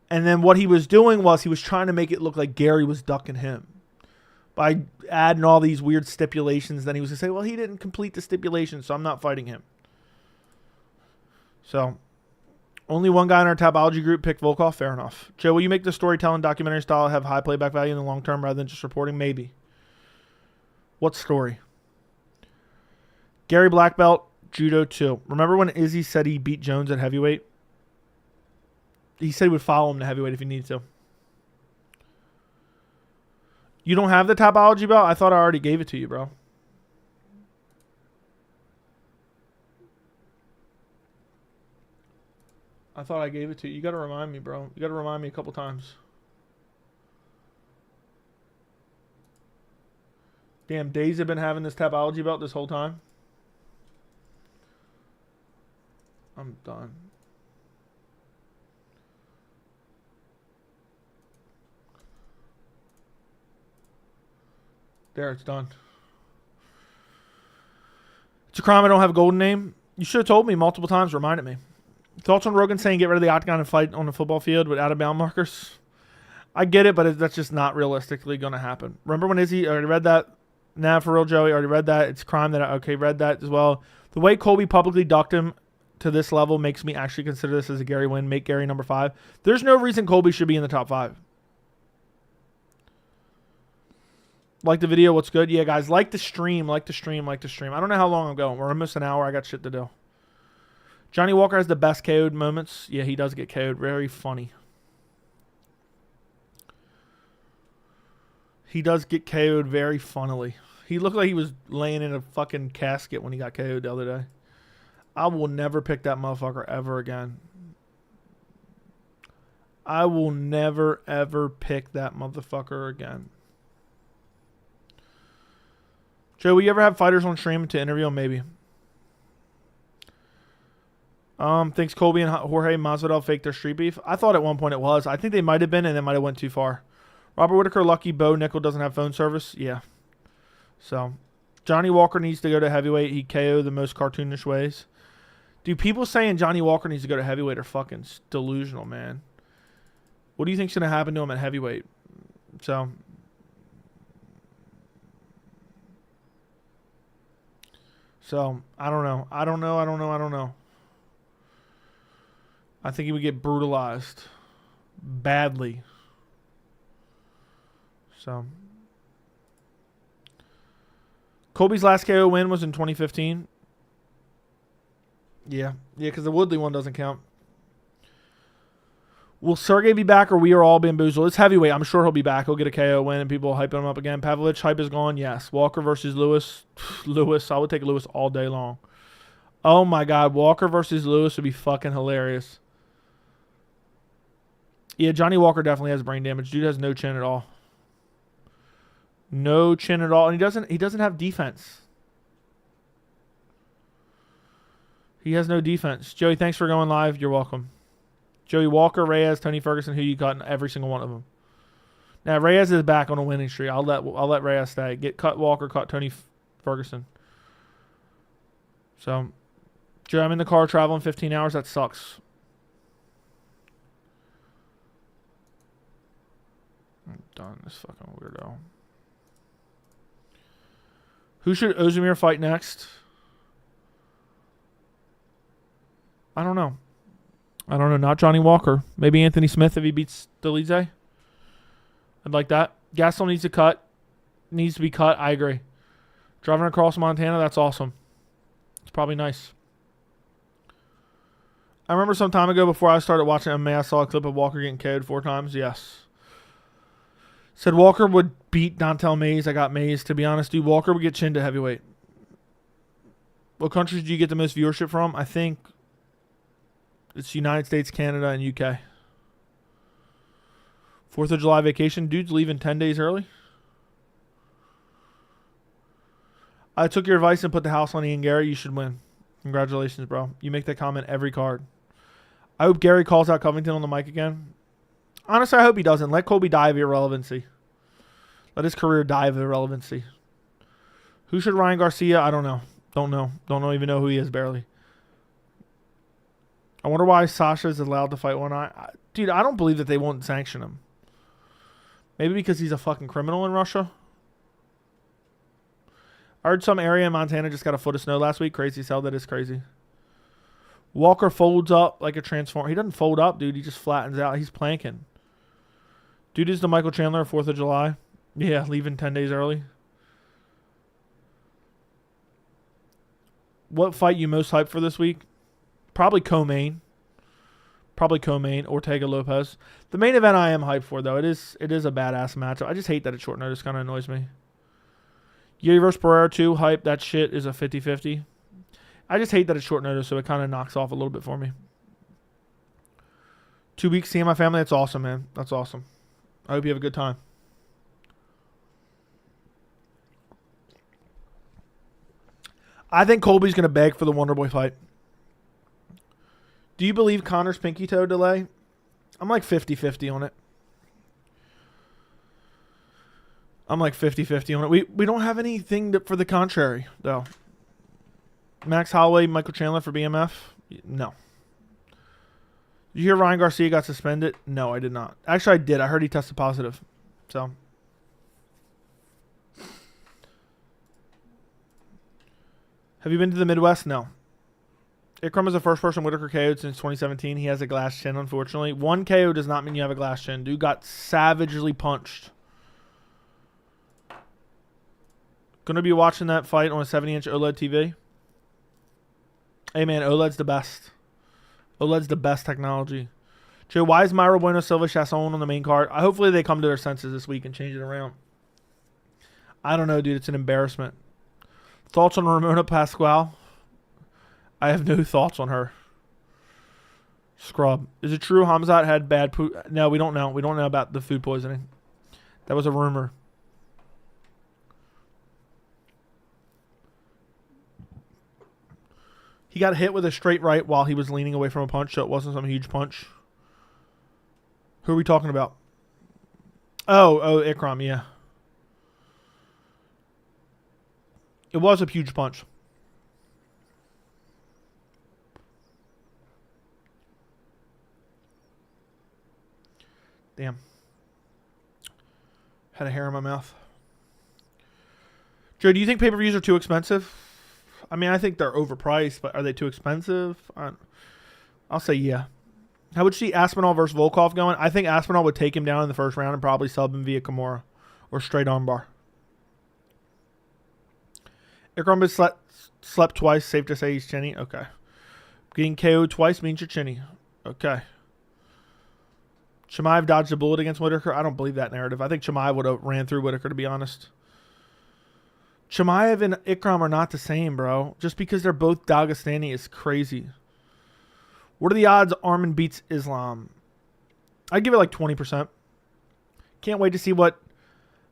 And then what he was doing was he was trying to make it look like Gary was ducking him. By adding all these weird stipulations, then he was going to say, well, he didn't complete the stipulation, so I'm not fighting him. So, only one guy in our Tapology group picked Volkov. Fair enough. Joe, will you make the storytelling documentary style have high playback value in the long term rather than just reporting? Maybe. What story? Gary Black Belt, Judo 2. Remember when Izzy said he beat Jones at heavyweight? He said he would follow him to heavyweight if he needed to. You don't have the Tapology belt? I thought I already gave it to you, bro. I thought I gave it to you. You got to remind me, bro. You got to remind me a couple times. Damn, Days have been having this Tapology belt this whole time. I'm done. There, it's done. It's a crime I don't have a golden name. You should have told me multiple times, reminded me. Thoughts on Rogan saying get rid of the octagon and fight on the football field with out-of-bound markers? I get it, but that's just not realistically going to happen. Remember when Izzy, I already read that. Nah, for real, Joey, I already read that. It's a crime that read that as well. The way Colby publicly ducked him to this level makes me actually consider this as a Gary win. Make Gary number 5. There's no reason Colby should be in the top 5. Like the video, what's good? Yeah, guys, like the stream. I don't know how long I'm going. We're almost an hour. I got shit to do. Johnny Walker has the best KO'd moments. Yeah, he does get KO'd. Very funny. He does get KO'd very funnily. He looked like he was laying in a fucking casket when he got KO'd the other day. I will never pick that motherfucker ever again. I will never, ever pick that motherfucker again. Joe, will you ever have fighters on stream to interview them? Maybe. Thinks Colby and Jorge Masvidal faked their street beef. I thought at one point it was. I think they might have been, and they might have went too far. Robert Whittaker, lucky Bo Nickel doesn't have phone service. Yeah. So, Johnny Walker needs to go to heavyweight. He KO the most cartoonish ways. Dude, people saying Johnny Walker needs to go to heavyweight are fucking delusional, man. What do you think's going to happen to him at heavyweight? So, I don't know. I don't know. I think he would get brutalized badly. So, Colby's last KO win was in 2015. Yeah, because the Woodley one doesn't count. Will Sergey be back, or we are all bamboozled? It's heavyweight. I'm sure he'll be back. He'll get a KO win, and people will hype him up again. Pavlovich hype is gone. Yes. Walker versus Lewis. Lewis. I would take Lewis all day long. Oh, my God. Walker versus Lewis would be fucking hilarious. Yeah, Johnny Walker definitely has brain damage. Dude has no chin at all. No chin at all. And he doesn't have defense. He has no defense. Joey, thanks for going live. You're welcome. Joey Walker, Reyes, Tony Ferguson, who you got in every single one of them. Now Reyes is back on a winning streak. I'll let Reyes stay. Get cut Walker, cut Tony Ferguson. So, Joe, I'm in the car traveling 15 hours. That sucks. I'm done. This fucking weirdo. Who should Ozdemir fight next? I don't know. Not Johnny Walker. Maybe Anthony Smith if he beats Delize. I'd like that. Gaston needs to cut. Needs to be cut. I agree. Driving across Montana, that's awesome. It's probably nice. I remember some time ago before I started watching MMA, I saw a clip of Walker getting KO'd 4 times. Yes. Said Walker would beat Dontel Mays. I got Mays. To be honest, dude, Walker would get chinned to heavyweight. What countries do you get the most viewership from? I think it's United States, Canada, and UK. 4th of July vacation. Dude's leaving 10 days early. I took your advice and put the house on Ian Garrett. You should win. Congratulations, bro. You make that comment every card. I hope Gary calls out Covington on the mic again. Honestly, I hope he doesn't. Let Colby die of irrelevancy. Let his career die of irrelevancy. Who should Ryan Garcia? I don't know. Don't even know who he is, barely. I wonder why Sasha is allowed to fight one eye. Dude, I don't believe that they won't sanction him. Maybe because he's a fucking criminal in Russia. I heard some area in Montana just got a foot of snow last week. Crazy cell. That is crazy. Walker folds up like a transformer. He doesn't fold up, dude. He just flattens out. He's planking. Dude is the Michael Chandler 4th of July. Yeah, leaving 10 days early. What fight you most hyped for this week? Probably co-main. Ortega Lopez. The main event I am hyped for, though. It is a badass matchup. I just hate that it's short notice. Kind of annoys me. Jiri versus Pereira 2. Hype. That shit is a 50-50. I just hate that it's short notice, so it kind of knocks off a little bit for me. 2 weeks seeing my family. That's awesome, man. That's awesome. I hope you have a good time. I think Colby's going to beg for the Wonderboy fight. Do you believe Conor's pinky toe delay? I'm like 50-50 on it. We don't have anything for the contrary, though. Max Holloway, Michael Chandler for BMF? No. Did you hear Ryan Garcia got suspended? No, I did not. Actually, I did. I heard he tested positive. So. Have you been to the Midwest? No. Ikram is the first person Whittaker KO'd since 2017. He has a glass chin, unfortunately. 1 KO does not mean you have a glass chin. Dude got savagely punched. Going to be watching that fight on a 70-inch OLED TV. Hey, man, OLED's the best. OLED's the best technology. Joe, why is Myra Bueno Silva Chasson on the main card? Hopefully they come to their senses this week and change it around. I don't know, dude. It's an embarrassment. Thoughts on Ramona Pasquale? I have no thoughts on her. Scrub. Is it true Khamzat had bad food? No, we don't know. We don't know about the food poisoning. That was a rumor. He got hit with a straight right while he was leaning away from a punch, so it wasn't some huge punch. Who are we talking about? Oh, Ikram, yeah. It was a huge punch. Damn. Had a hair in my mouth. Joe, do you think pay-per-views are too expensive? I mean, I think they're overpriced, but are they too expensive? I'll say yeah. How would you see Aspinall versus Volkov going? I think Aspinall would take him down in the first round and probably sub him via Kimura or straight armbar. Ikram has slept twice. Safe to say he's chinny. Okay. Getting KO'd twice means you're chinny. Okay. Chimaev dodged a bullet against Whitaker. I don't believe that narrative. I think Chimaev would have ran through Whitaker, to be honest. Chimaev and Ikram are not the same, bro. Just because they're both Dagestani is crazy. What are the odds Arman beats Islam? I'd give it like 20%. Can't wait to see what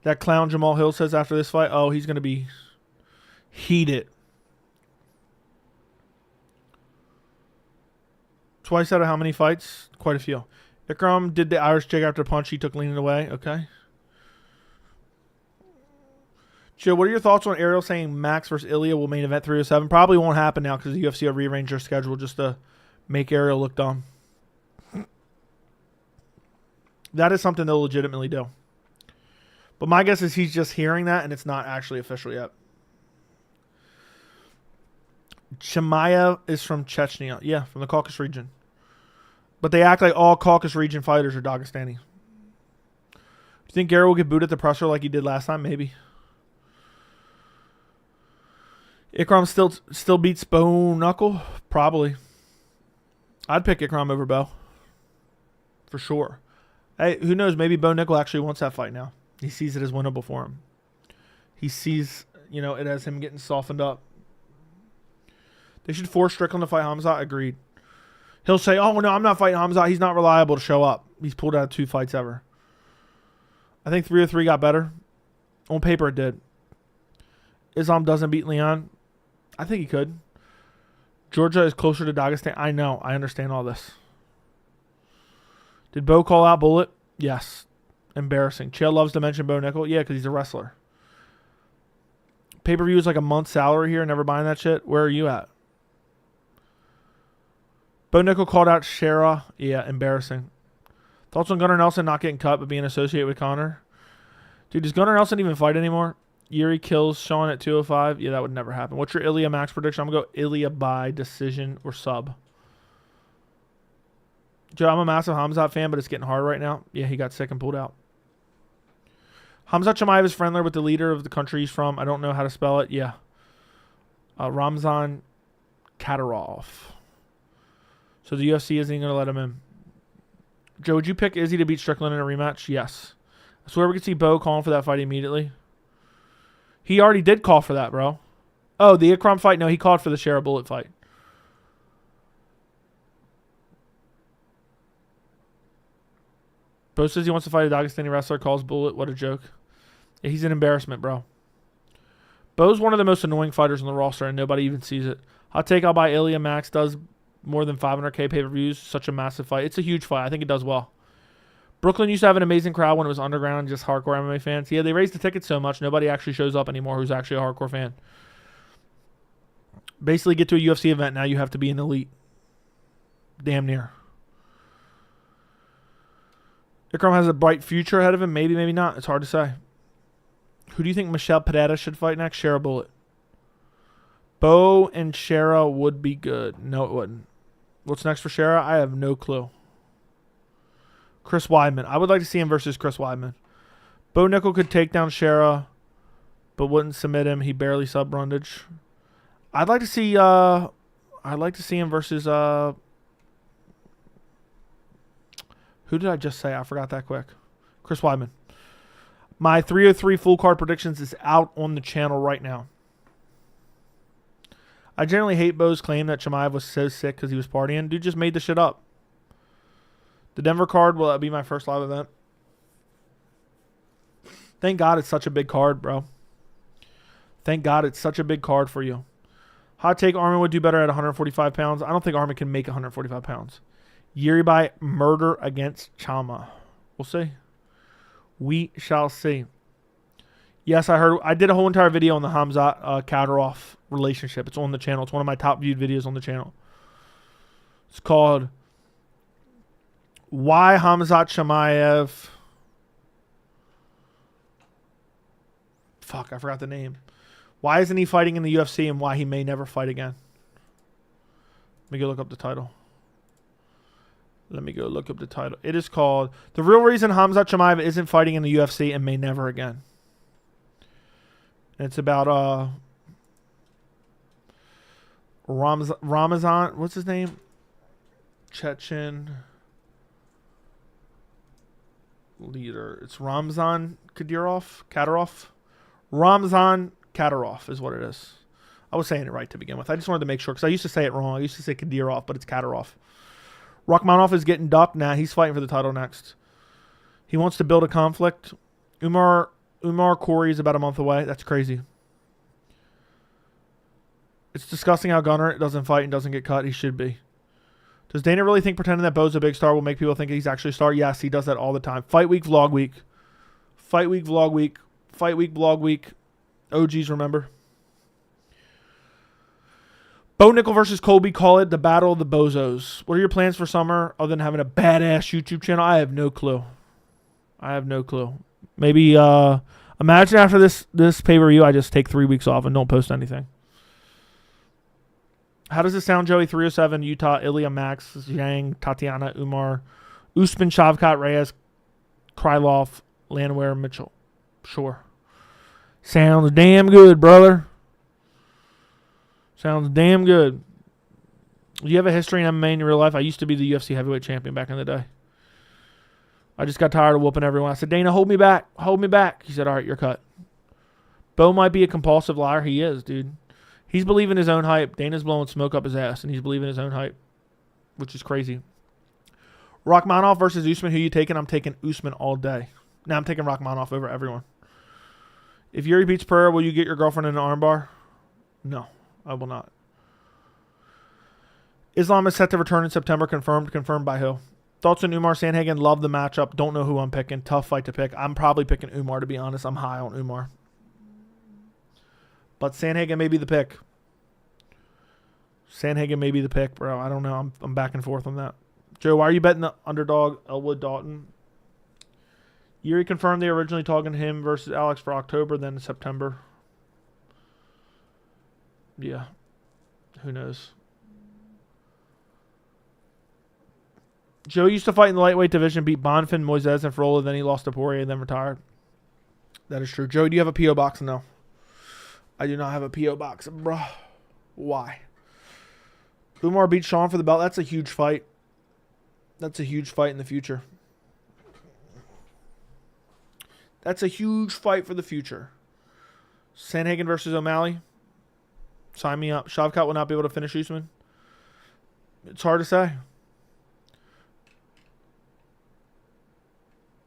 that clown Jamal Hill says after this fight. Oh, he's going to be heated. Twice out of how many fights? Quite a few. Ikram did the Irish jig after a punch he took leaning away. Okay. Joe, what are your thoughts on Ariel saying Max versus Ilya will main event 307? Probably won't happen now because the UFC will rearrange their schedule just to make Ariel look dumb. That is something they'll legitimately do. But my guess is he's just hearing that and it's not actually official yet. Chimaev is from Chechnya. Yeah, from the Caucasus region. But they act like all Caucasus region fighters are Dagestani. Do you think Gary will get booed at the presser like he did last time? Maybe. Ikram still beats Bo Knuckle? Probably. I'd pick Ikram over Bo. For sure. Hey, who knows? Maybe Bo Nickel actually wants that fight now. He sees it as winnable for him. He sees, it as him getting softened up. They should force Strickland to fight Khamzat. Agreed. He'll say, oh, no, I'm not fighting Khamzat. He's not reliable to show up. He's pulled out of 2 fights ever. I think 303 got better. On paper, it did. Islam doesn't beat Leon. I think he could. Georgia is closer to Dagestan. I know. I understand all this. Did Bo call out Bullet? Yes. Embarrassing. Chael loves to mention Bo Nickel. Yeah, because he's a wrestler. Pay-per-view is like a month's salary here. Never buying that shit. Where are you at? Bo Nickel called out Shara. Yeah, embarrassing. Thoughts on Gunnar Nelson not getting cut but being associated with Conor? Dude, does Gunnar Nelson even fight anymore? Yuri kills Sean at 205. Yeah, that would never happen. What's your Ilya max prediction? I'm going to go Ilya by decision or sub. Joe, I'm a massive Khamzat fan, but it's getting hard right now. Yeah, he got sick and pulled out. Khamzat Chimaev is friendly with the leader of the country he's from. I don't know how to spell it. Yeah. Ramzan Kadyrov. So the UFC isn't going to let him in. Joe, would you pick Izzy to beat Strickland in a rematch? Yes. I swear we could see Bo calling for that fight immediately. He already did call for that, bro. Oh, the Ikram fight? No, he called for the Shara Bullet fight. Bo says he wants to fight a Dagestani wrestler, calls Bullet. What a joke. Yeah, he's an embarrassment, bro. Bo's one of the most annoying fighters on the roster, and nobody even sees it. Hot take, I'll buy Ilya. Max does more than 500K pay-per-views. Such a massive fight. It's a huge fight. I think it does well. Brooklyn used to have an amazing crowd when it was underground, just hardcore MMA fans. Yeah, they raised the tickets so much, nobody actually shows up anymore who's actually a hardcore fan. Basically, get to a UFC event, now you have to be an elite. Damn near. Ikram has a bright future ahead of him. Maybe, maybe not. It's hard to say. Who do you think Michelle Pereira should fight next? Shara Bullet. Bo and Shara would be good. No, it wouldn't. What's next for Shara? I have no clue. Chris Weidman. I would like to see him versus Chris Weidman. Bo Nickel could take down Shara, but wouldn't submit him. He barely sub Brundage. I'd like to see him versus who did I just say? I forgot that quick. Chris Weidman. My 303 full card predictions is out on the channel right now. I generally hate Bo's claim that Chimaev was so sick because he was partying. Dude just made the shit up. The Denver card will be my first live event. Thank God it's such a big card, bro. Thank God it's such a big card for you. Hot take, Armin would do better at 145 pounds. I don't think Armin can make 145 pounds. Jiri by murder against Chama. We'll see. We shall see. Yes, I did a whole entire video on the Khamzat Chimaev relationship. It's on the channel. It's one of my top viewed videos on the channel. It's called Why Khamzat Chimaev. Fuck, I forgot the name. Why isn't he fighting in the UFC and why he may never fight again? Let me go look up the title. It is called The Real Reason Khamzat Chimaev Isn't Fighting in the UFC and May Never Again. And it's about Ramazan. What's his name? Chechen leader. It's Ramzan Kadyrov. Ramzan Kadyrov is what it is. I was saying it right to begin with. I just wanted to make sure because I used to say it wrong. I used to say Kadyrov, but it's Kadyrov. Rakhmonov is getting ducked. Nah, he's fighting for the title next. He wants to build a conflict. Umar Corey is about a month away. That's crazy. It's disgusting how Gunnar doesn't fight and doesn't get cut. He should be. Does Dana really think pretending that Bo's a big star will make people think he's actually a star? Yes, he does that all the time. Fight week, vlog week. Fight week, vlog week. Fight week, vlog week. OGs, remember? Bo Nickel versus Colby. Call it the battle of the bozos. What are your plans for summer other than having a badass YouTube channel? I have no clue. Maybe imagine after this pay-per-view, I just take 3 weeks off and don't post anything. How does it sound, Joey? 307, Utah, Ilya, Max, Zhang, Tatiana, Umar, Usman, Shavkat, Reyes, Krylov, Landwehr, Mitchell. Sure. Sounds damn good, brother. Sounds damn good. Do you have a history in MMA in your real life? I used to be the UFC heavyweight champion back in the day. I just got tired of whooping everyone. I said, Dana, hold me back. Hold me back. He said, all right, you're cut. Bo might be a compulsive liar. He is, dude. He's believing his own hype. Dana's blowing smoke up his ass, and he's believing his own hype, which is crazy. Rakhmonov versus Usman. Who you taking? I'm taking Usman all day. Now I'm taking Rakhmonov over everyone. If Jiri beats Pereira, will you get your girlfriend in an armbar? No, I will not. Islam is set to return in September. Confirmed. Confirmed by who? Thoughts on Umar Sandhagen? Love the matchup. Don't know who I'm picking. Tough fight to pick. I'm probably picking Umar, to be honest. I'm high on Umar. But Sandhagen may be the pick. Sandhagen may be the pick, bro. I don't know. I'm back and forth on that. Joe, why are you betting the underdog Elwood Dalton? Jiri confirmed they were originally talking to him versus Alex for October, then September. Yeah. Who knows? Joe used to fight in the lightweight division, beat Bonfim, Moises, and Frola, then he lost to Poirier, then retired. That is true. Joe, do you have a P.O. box? No. I do not have a P.O. box, bro. Why? Umar beat Sean for the belt. That's a huge fight. That's a huge fight in the future. That's a huge fight for the future. Sandhagen versus O'Malley. Sign me up. Shavkat will not be able to finish Usman. It's hard to say.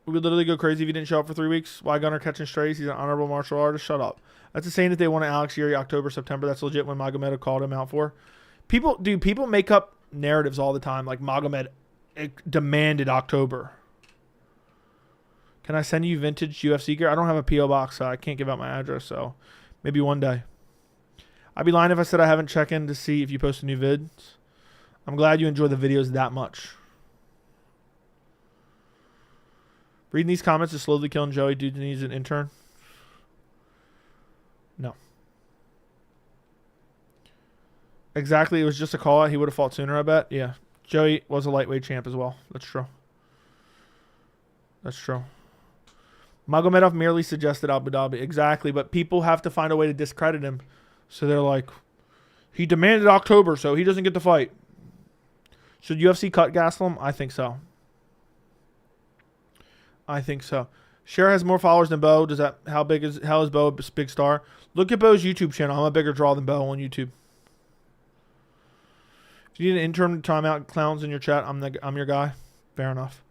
We would literally go crazy if he didn't show up for 3 weeks. Why Gunnar catching strays? He's an honorable martial artist. Shut up. That's the same that they wanted Alex Jiri October, September. That's legit when Magomed called him out for. People make up narratives all the time. Like Magomed demanded October. Can I send you vintage UFC gear? I don't have a P.O. box, so I can't give out my address. So maybe one day. I'd be lying if I said I haven't checked in to see if you post new vids. I'm glad you enjoy the videos that much. Reading these comments is slowly killing Joey. Dude needs an intern. No. Exactly. It was just a call out. He would have fought sooner, I bet. Yeah. Joey was a lightweight champ as well. That's true. That's true. Magomedov merely suggested Abu Dhabi. Exactly. But people have to find a way to discredit him. So they're like, he demanded October, so he doesn't get to fight. Should UFC cut Gastelum? I think so. I think so. Cher has more followers than Bo. Does that how is Bo a big star? Look at Bo's YouTube channel. I'm a bigger draw than Bo on YouTube. If you need an interim timeout, clowns in your chat, I'm your guy. Fair enough.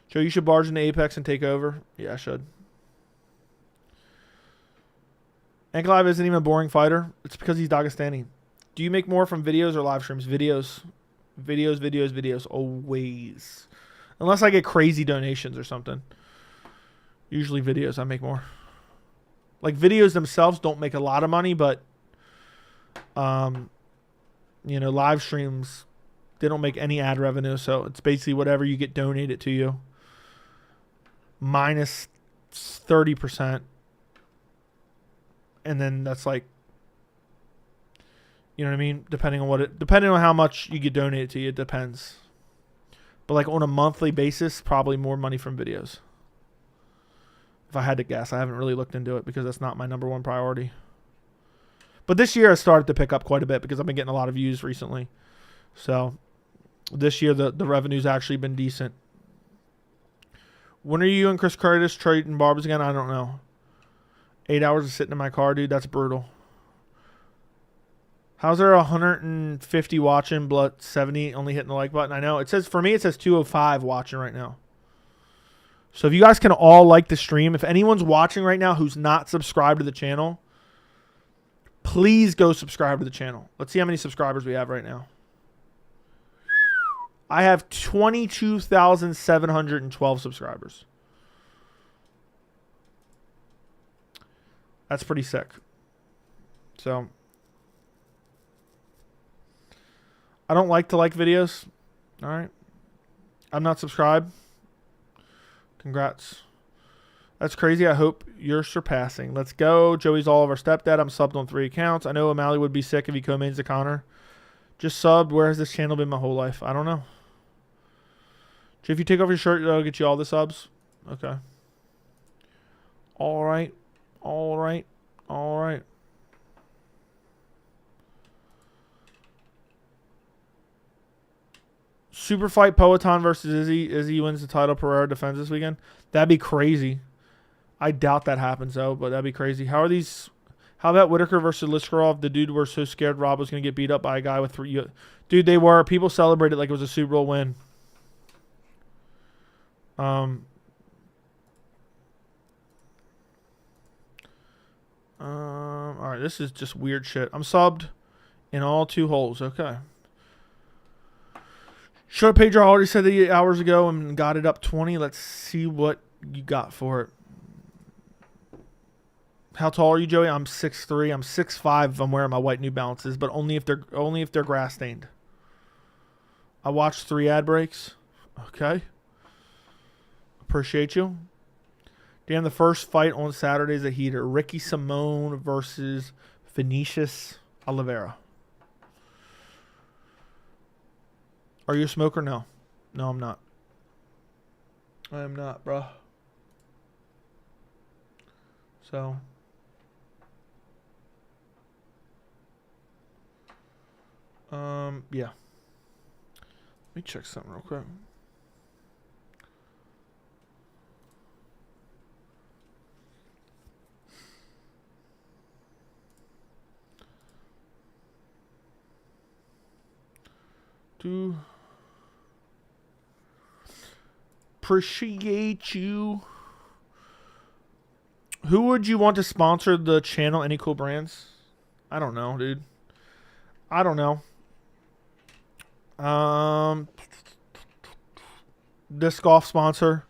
Joe, you should barge into Apex and take over. Yeah, I should. Ankalaev isn't even a boring fighter. It's because he's Dagestani. Do you make more from videos or live streams? Videos. Videos. Always. Unless I get crazy donations or something. Usually videos I make more. Like videos themselves don't make a lot of money, but you know, live streams, they don't make any ad revenue, so it's basically whatever you get donated to you minus 30%. And then that's like, you know what I mean? Depending on how much you get donated to you, it depends. But like on a monthly basis, probably more money from videos. If I had to guess, I haven't really looked into it because that's not my number one priority. But this year I started to pick up quite a bit because I've been getting a lot of views recently. So this year the revenue's actually been decent. When are you and Chris Curtis trading barbers again? I don't know. 8 hours of sitting in my car, dude. That's brutal. How's there 150 watching, but 70 only hitting the like button? I know. It says, for me, it says 205 watching right now. So if you guys can all like the stream, if anyone's watching right now who's not subscribed to the channel, please go subscribe to the channel. Let's see how many subscribers we have right now. I have 22,712 subscribers. That's pretty sick. So I don't like to like videos. All right. I'm not subscribed. Congrats. That's crazy. I hope you're surpassing. Let's go. Joey's all of our stepdad. I'm subbed on 3 accounts. I know O'Malley would be sick if he co-mains the Conor. Just subbed. Where has this channel been my whole life? I don't know. If you take off your shirt, it'll get you all the subs. Okay. All right. All right. All right. Super fight Poetan versus Izzy. Izzy wins the title. Pereira defends this weekend. That'd be crazy. I doubt that happens though, but that'd be crazy. How about Whitaker versus Liskarov? The dude were so scared Rob was gonna get beat up by a guy with 3. Dude, they were. People celebrated like it was a Super Bowl win. All right, this is just weird shit. I'm subbed in all 2 holes. Okay. Show Pedro already said that 8 hours ago and got it up 20. Let's see what you got for it. How tall are you, Joey? I'm 6'3". I'm 6'5" if I'm wearing my white New Balances, but only if they're grass stained. I watched 3 ad breaks. Okay. Appreciate you. Damn, the first fight on Saturday is a heater. Ricky Simone versus Vinicius Oliveira. Are you a smoker? No. No, I'm not. I am not, bro. So. Yeah. Let me check something real quick. Appreciate you. Who would you want to sponsor the channel? Any cool brands? I don't know, dude. I don't know. Disc golf sponsor.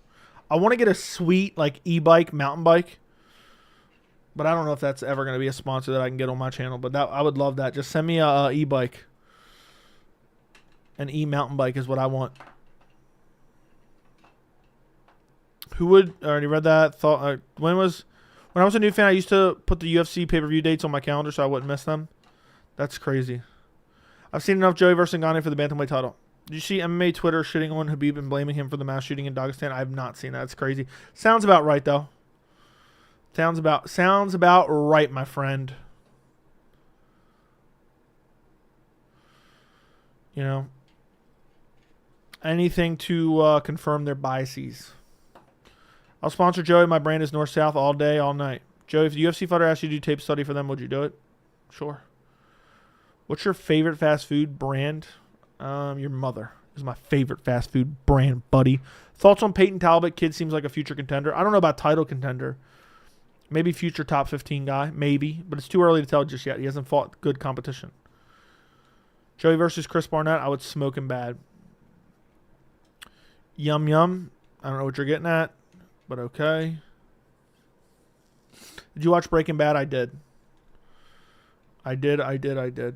I want to get a sweet like e-bike, mountain bike. But I don't know if that's ever going to be a sponsor that I can get on my channel. But that I would love that. Just send me a e-bike. An e-mountain bike is what I want. Who would... I already read that. When I was a new fan, I used to put the UFC pay-per-view dates on my calendar so I wouldn't miss them. That's crazy. I've seen enough Joey versus Ngannou for the bantamweight title. Did you see MMA Twitter shitting on Khabib and blaming him for the mass shooting in Dagestan? I have not seen that. It's crazy. Sounds about right, though. Sounds about right, my friend. You know, anything to confirm their biases. I'll sponsor Joey. My brand is north-south all day, all night. Joey, if the UFC fighter asked you to do tape study for them, would you do it? Sure. What's your favorite fast food brand? Your mother is my favorite fast food brand, buddy. Thoughts on Peyton Talbot? Kid seems like a future contender. I don't know about title contender. Maybe future top 15 guy. Maybe. But it's too early to tell just yet. He hasn't fought good competition. Joey versus Chris Barnett. I would smoke him bad. Yum yum. I don't know what you're getting at, but okay. Did you watch Breaking Bad? I did. I did.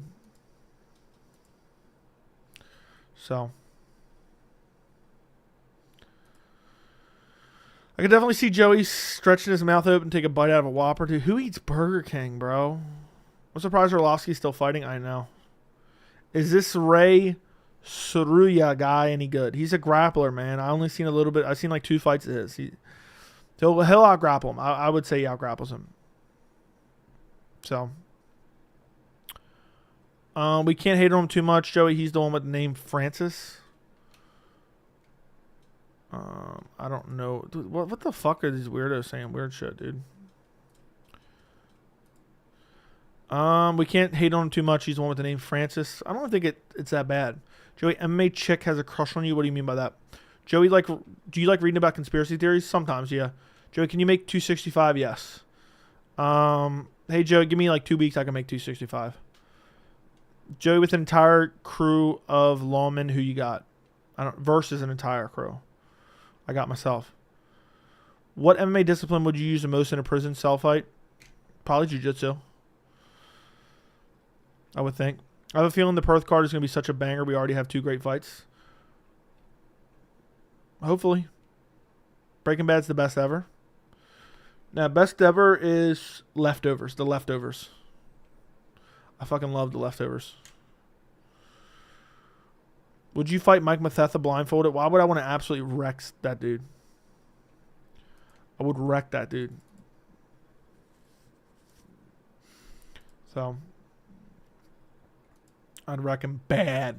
So. I could definitely see Joey stretching his mouth open and take a bite out of a Whopper, dude. Who eats Burger King, bro? I'm surprised Orlovsky's still fighting. I know. Is this Ray Saruya guy any good? He's a grappler, man. I only seen a little bit. I've seen like 2 fights of his. He'll out-grapple him. I would say he out-grapples him. So. We can't hate on him too much, Joey. He's the one with the name Francis. I don't know. Dude, what the fuck are these weirdos saying? Weird shit, dude. We can't hate on him too much. He's the one with the name Francis. I don't think it's that bad. Joey, MMA chick has a crush on you. What do you mean by that? Joey, do you like reading about conspiracy theories? Sometimes, yeah. Joey, can you make 265? Yes. Hey, Joey, give me like 2 weeks. I can make 265. Joey, with an entire crew of lawmen, who you got? Versus an entire crew. I got myself. What MMA discipline would you use the most in a prison cell fight? Probably jiu-jitsu. I would think. I have a feeling the Perth card is going to be such a banger. We already have 2 great fights. Hopefully. Breaking Bad's the best ever. Now, best ever is Leftovers. The Leftovers. I fucking love The Leftovers. Would you fight Mike Mathetha blindfolded? Why would I want to absolutely wreck that dude? I would wreck that dude. So, I'd wreck him bad.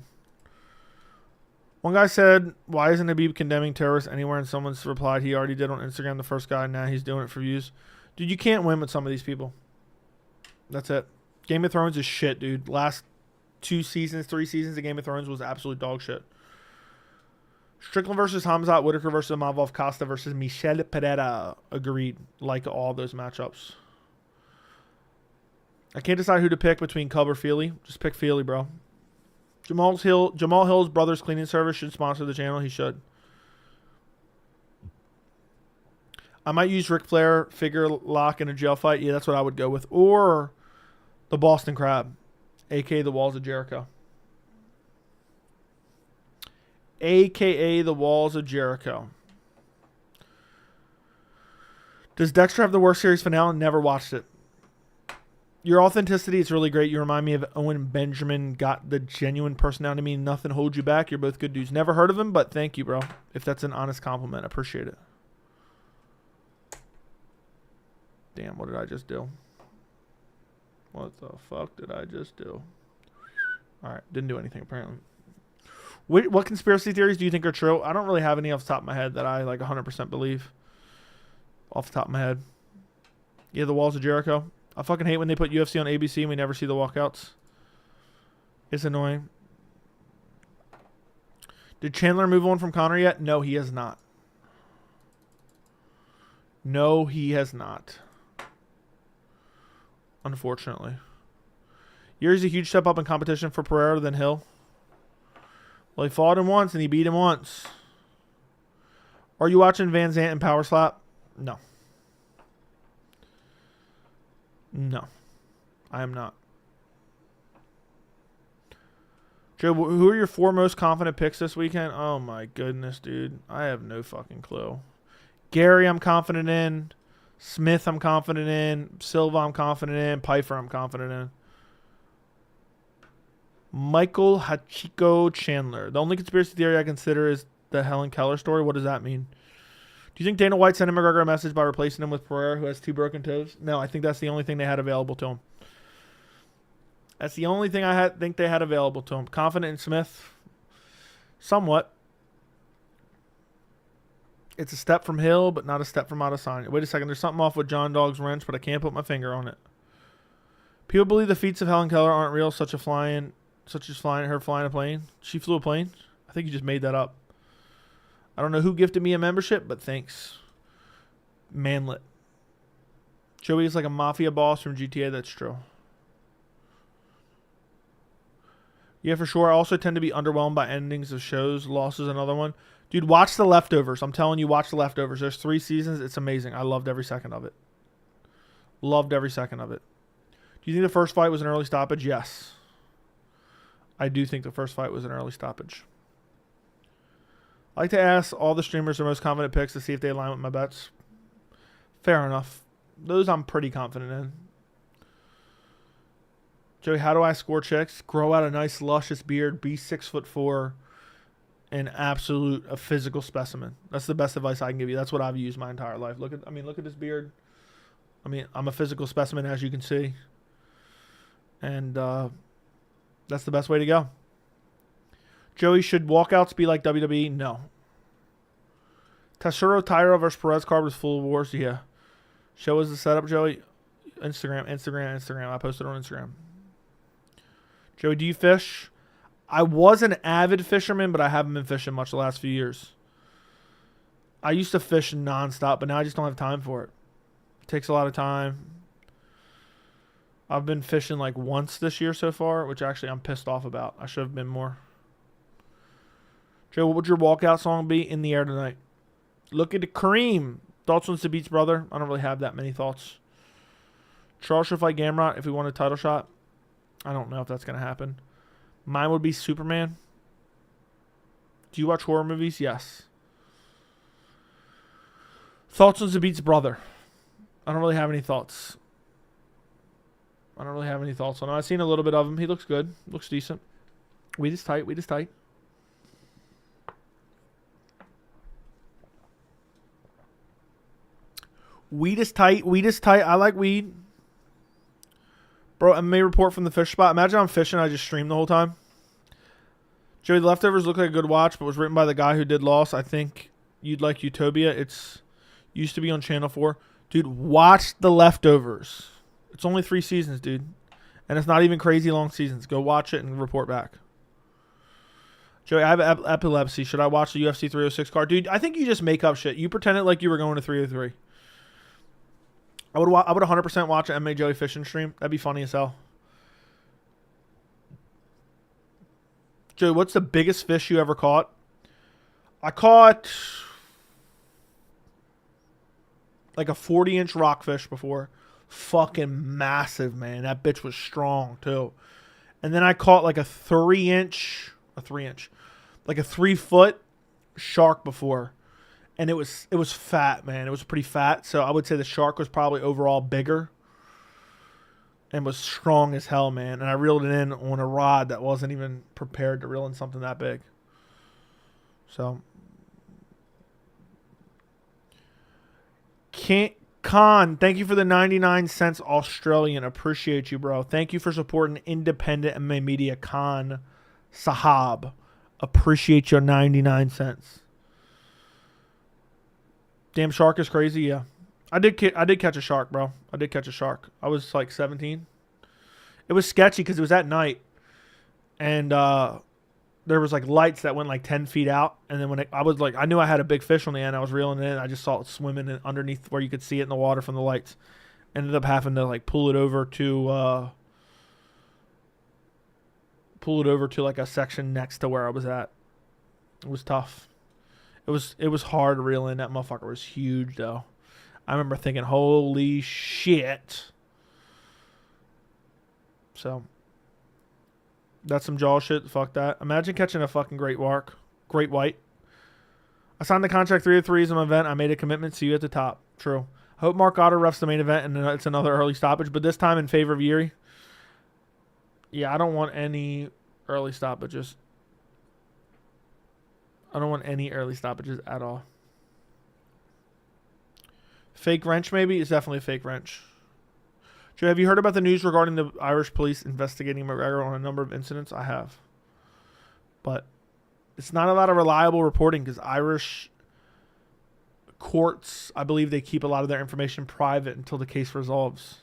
One guy said, why isn't Habib condemning terrorists anywhere? And someone's replied, he already did on Instagram, the first guy. Now he's doing it for views. Dude, you can't win with some of these people. That's it. Game of Thrones is shit, dude. Last 2 seasons, 3 seasons of Game of Thrones was absolute dog shit. Strickland versus Khamzat, Whitaker versus Mavov, Costa versus Michel Pereira. Agreed. Like all those matchups. I can't decide who to pick between Cub or Feely. Just pick Feely, bro. Jamal Hill's brother's cleaning service should sponsor the channel. He should. I might use Ric Flair figure lock in a jail fight. Yeah, that's what I would go with. Or the Boston Crab, a.k.a. the Walls of Jericho. A.k.a. the Walls of Jericho. Does Dexter have the worst series finale? Never watched it. Your authenticity is really great. You remind me of Owen Benjamin. Got the genuine personality. I mean, nothing holds you back. You're both good dudes. Never heard of him, but thank you, bro. If that's an honest compliment, I appreciate it. Damn, what did I just do? What the fuck did I just do? Alright, didn't do anything apparently. What conspiracy theories do you think are true? I don't really have any off the top of my head that I like 100% believe. Off the top of my head. Yeah, the Walls of Jericho. I fucking hate when they put UFC on ABC and we never see the walkouts. It's annoying. Did Chandler move on from Conor yet? No, he has not. No, he has not. Unfortunately. Yuri's a huge step up in competition for Pereira than Hill. Well, he fought him once and he beat him once. Are you watching Van Zant and Power Slap? No. No. I am not. Joe, who are your 4 most confident picks this weekend? Oh my goodness, dude. I have no fucking clue. Gary, I'm confident in. Smith, I'm confident in. Silva, I'm confident in. Pfeiffer, I'm confident in. Michael Chandler. The only conspiracy theory I consider is the Helen Keller story. What does that mean? Do you think Dana White sent McGregor a message by replacing him with Pereira, who has 2 broken toes? No, I think that's the only thing they had available to him. That's the only thing I think they had available to him. Confident in Smith? Somewhat. It's a step from Hill, but not a step from Adesanya. Wait a second. There's something off with John Dog's wrench, but I can't put my finger on it. People believe the feats of Helen Keller aren't real, such as flying a plane. She flew a plane? I think you just made that up. I don't know who gifted me a membership, but thanks. Manlet. Joey is like a mafia boss from GTA. That's true. Yeah, for sure. I also tend to be underwhelmed by endings of shows. Lost is another one. Dude, watch The Leftovers. I'm telling you, watch The Leftovers. There's 3 seasons. It's amazing. I loved every second of it. Loved every second of it. Do you think the first fight was an early stoppage? Yes. I do think the first fight was an early stoppage. I like to ask all the streamers their most confident picks to see if they align with my bets. Fair enough. Those I'm pretty confident in. Joey, how do I score chicks? Grow out a nice luscious beard. Be 6'4". An absolute a physical specimen. That's the best advice I can give you. That's what I've used my entire life. Look at this beard. I'm a physical specimen, as you can see. And that's the best way to go. Joey, should walkouts be like WWE? No. Tatsuro Taira versus Perez card was full of wars. Yeah. Show us the setup, Joey. Instagram. I posted on Instagram. Joey, do you fish? I was an avid fisherman, but I haven't been fishing much the last few years. I used to fish nonstop, but now I just don't have time for it. It takes a lot of time. I've been fishing like once this year so far, which actually I'm pissed off about. I should have been more. Joe, what would your walkout song be? In the Air Tonight. Look at Kareem. Thoughts on Sabit's brother? I don't really have that many thoughts. Charles should fight Gamrot if we want a title shot. I don't know if that's going to happen. Mine would be Superman. Do you watch horror movies? Yes. Thoughts on Zabit's brother? I don't really have any thoughts. on him. I've seen a little bit of him. He looks good. Looks decent. Weed is tight. Weed is tight. I like weed. Bro, I may report from the fish spot. Imagine I'm fishing. I just stream the whole time. Joey, The Leftovers look like a good watch, but was written by the guy who did Lost. I think you'd like Utopia. It's used to be on Channel 4. Dude, watch The Leftovers. It's only 3 seasons, dude. And it's not even crazy long seasons. Go watch it and report back. Joey, I have epilepsy. Should I watch the UFC 306 card? Dude, I think you just make up shit. You pretended like you were going to 303. I would 100% watch an MMA Joey fishing stream. That'd be funny as hell. Joey, what's the biggest fish you ever caught? I caught like a 40-inch rockfish before. Fucking massive, man. That bitch was strong too. And then I caught like a 3-foot shark before. And it was fat, man. It was pretty fat. So I would say the shark was probably overall bigger and was strong as hell, man. And I reeled it in on a rod that wasn't even prepared to reel in something that big. So Khan, thank you for the 99 cents Australian. Appreciate you, bro. Thank you for supporting independent MMA media. Khan Sahab. Appreciate your 99 cents. Damn shark is crazy, yeah. I did catch a shark, bro. I did catch a shark. I was like 17. It was sketchy because it was at night. And there was like lights that went like 10 feet out. And then I knew I had a big fish on the end. I was reeling it in. I just saw it swimming underneath where you could see it in the water from the lights. Ended up having to like pull it over to like a section next to where I was at. It was tough. It was hard reeling. That motherfucker was huge though. I remember thinking, holy shit. So that's some jaw shit. Fuck that. Imagine catching a fucking great white. I signed the contract 303 as an event. I made a commitment. See you at the top. True. I hope Mark Otter refs the main event and it's another early stoppage, but this time in favor of Jiri. Yeah, I don't want any early stoppages. I don't want any early stoppages at all. Fake wrench, maybe? It's definitely a fake wrench. Joe, have you heard about the news regarding the Irish police investigating McGregor on a number of incidents? I have. But it's not a lot of reliable reporting because Irish courts, I believe they keep a lot of their information private until the case resolves.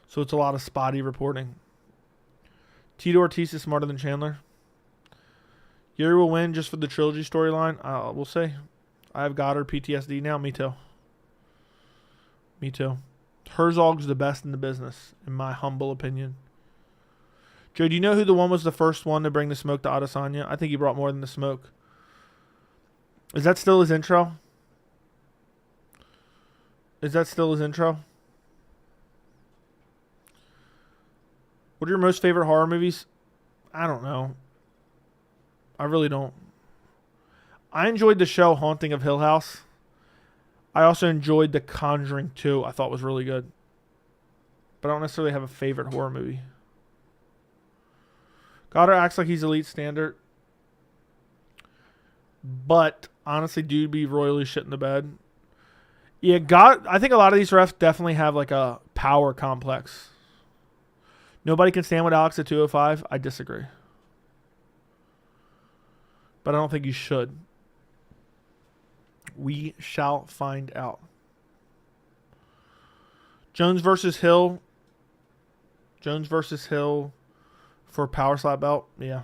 So it's a lot of spotty reporting. Tito Ortiz is smarter than Chandler. Yuri will win just for the trilogy storyline. We'll see. I have Goddard PTSD now. Me too. Me too. Herzog's the best in the business, in my humble opinion. Joe, do you know who the one was the first one to bring the smoke to Adesanya? I think he brought more than the smoke. Is that still his intro? Is that still his intro? What are your most favorite horror movies? I don't know. I really don't. I enjoyed the show Haunting of Hill House. I also enjoyed The Conjuring 2. I thought was really good. But I don't necessarily have a favorite horror movie. Goddard acts like he's elite standard. But honestly, dude be royally shit in the bed. Yeah, I think a lot of these refs definitely have like a power complex. Nobody can stand with Alex at 205. I disagree. But I don't think you should. We shall find out. Jones versus Hill. Jones versus Hill for power slap belt. Yeah.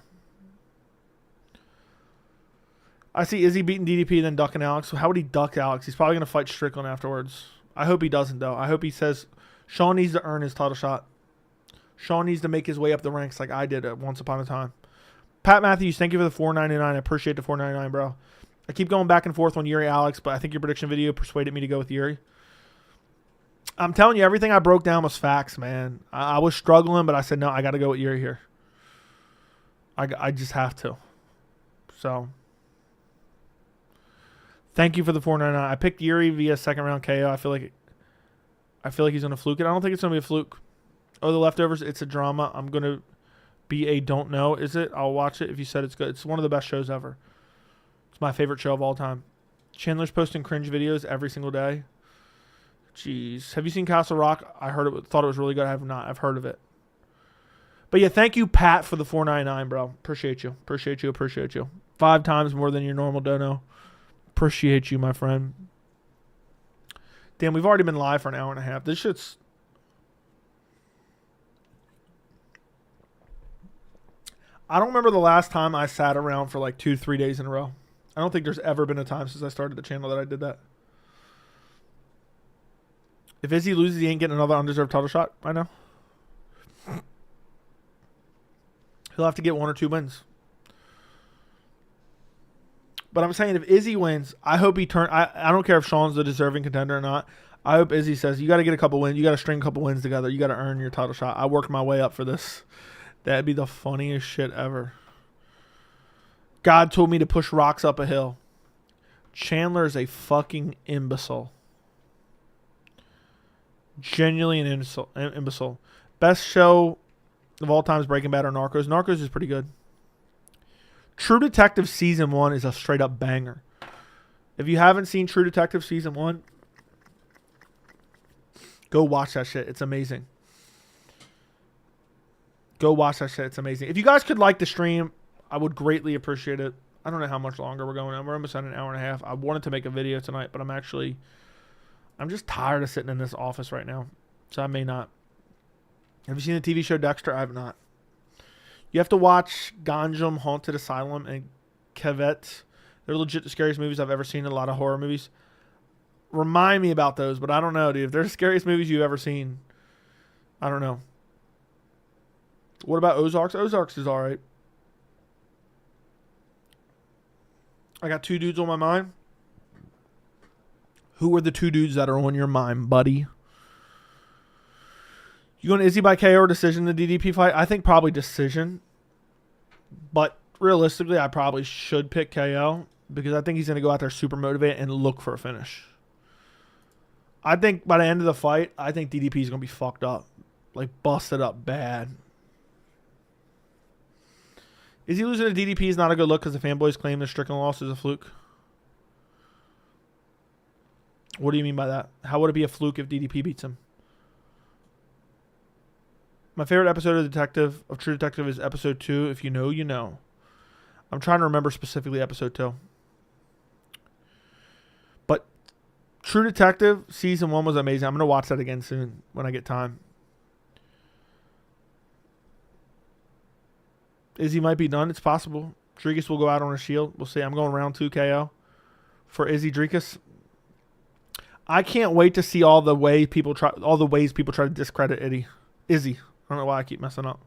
I see Izzy beating DDP then ducking Alex. So how would he duck Alex? He's probably going to fight Strickland afterwards. I hope he doesn't, though. I hope he says Sean needs to earn his title shot. Sean needs to make his way up the ranks like I did once upon a time. Pat Matthews, thank you for the $4.99. I appreciate the $4.99, bro. I keep going back and forth on Yuri Alex, but I think your prediction video persuaded me to go with Yuri. I'm telling you, everything I broke down was facts, man. I was struggling, but I said, no, I got to go with Yuri here. I just have to. So, thank you for the $4.99. I picked Yuri via second round KO. I feel like he's gonna fluke it. I don't think it's gonna be a fluke. Oh, the leftovers. It's a drama. I'm gonna be a don't know. Is it? I'll watch it if you said it's good. It's one of the best shows ever. It's my favorite show of all time. Chandler's posting cringe videos every single day. Jeez. Have you seen Castle Rock? I thought it was really good. I have not. I've heard of it. But yeah, thank you, Pat, for the $4.99, bro. Appreciate you. Appreciate you. Appreciate you. 5 times more than your normal dono. Appreciate you, my friend. Damn, we've already been live for an hour and a half. This shit's... I don't remember the last time I sat around for like 2-3 days in a row. I don't think there's ever been a time since I started the channel that I did that. If Izzy loses, he ain't getting another undeserved title shot. I know. He'll have to get 1 or 2 wins. But I'm saying if Izzy wins, I hope he turn. I don't care if Sean's the deserving contender or not. I hope Izzy says, you got to get a couple wins. You got to string a couple wins together. You got to earn your title shot. I worked my way up for this. That'd be the funniest shit ever. God told me to push rocks up a hill. Chandler is a fucking imbecile. Genuinely an imbecile. Best show of all time is Breaking Bad or Narcos. Narcos is pretty good. True Detective Season 1 is a straight up banger. If you haven't seen True Detective Season 1, go watch that shit. It's amazing. Go watch that shit. It's amazing. If you guys could like the stream, I would greatly appreciate it. I don't know how much longer we're going on. We're almost at an hour and a half. I wanted to make a video tonight, but I'm just tired of sitting in this office right now. So I may not. Have you seen the TV show Dexter? I have not. You have to watch Ganjam Haunted Asylum and Kevet. They're legit the scariest movies I've ever seen in a lot of horror movies. Remind me about those, but I don't know, dude. If they're the scariest movies you've ever seen, I don't know. What about Ozarks? Ozarks is alright. I got 2 dudes on my mind. Who are the 2 dudes that are on your mind, buddy? You going Izzy by KO or decision in the DDP fight? I think probably decision. But realistically, I probably should pick KO because I think he's going to go out there super motivated and look for a finish. I think by the end of the fight, I think DDP is going to be fucked up. Like, busted up bad. Is he losing to DDP is not a good look because the fanboys claim the Strickland loss is a fluke? What do you mean by that? How would it be a fluke if DDP beats him? My favorite episode of True Detective is episode 2. If you know, you know. I'm trying to remember specifically episode 2. But True Detective season 1 was amazing. I'm gonna watch that again soon when I get time. Izzy might be done. It's possible. Dricus will go out on a shield. We'll see. I'm going round 2 KO for Izzy Dricus. I can't wait to see all the ways people try to discredit Izzy. I don't know why I keep messing up.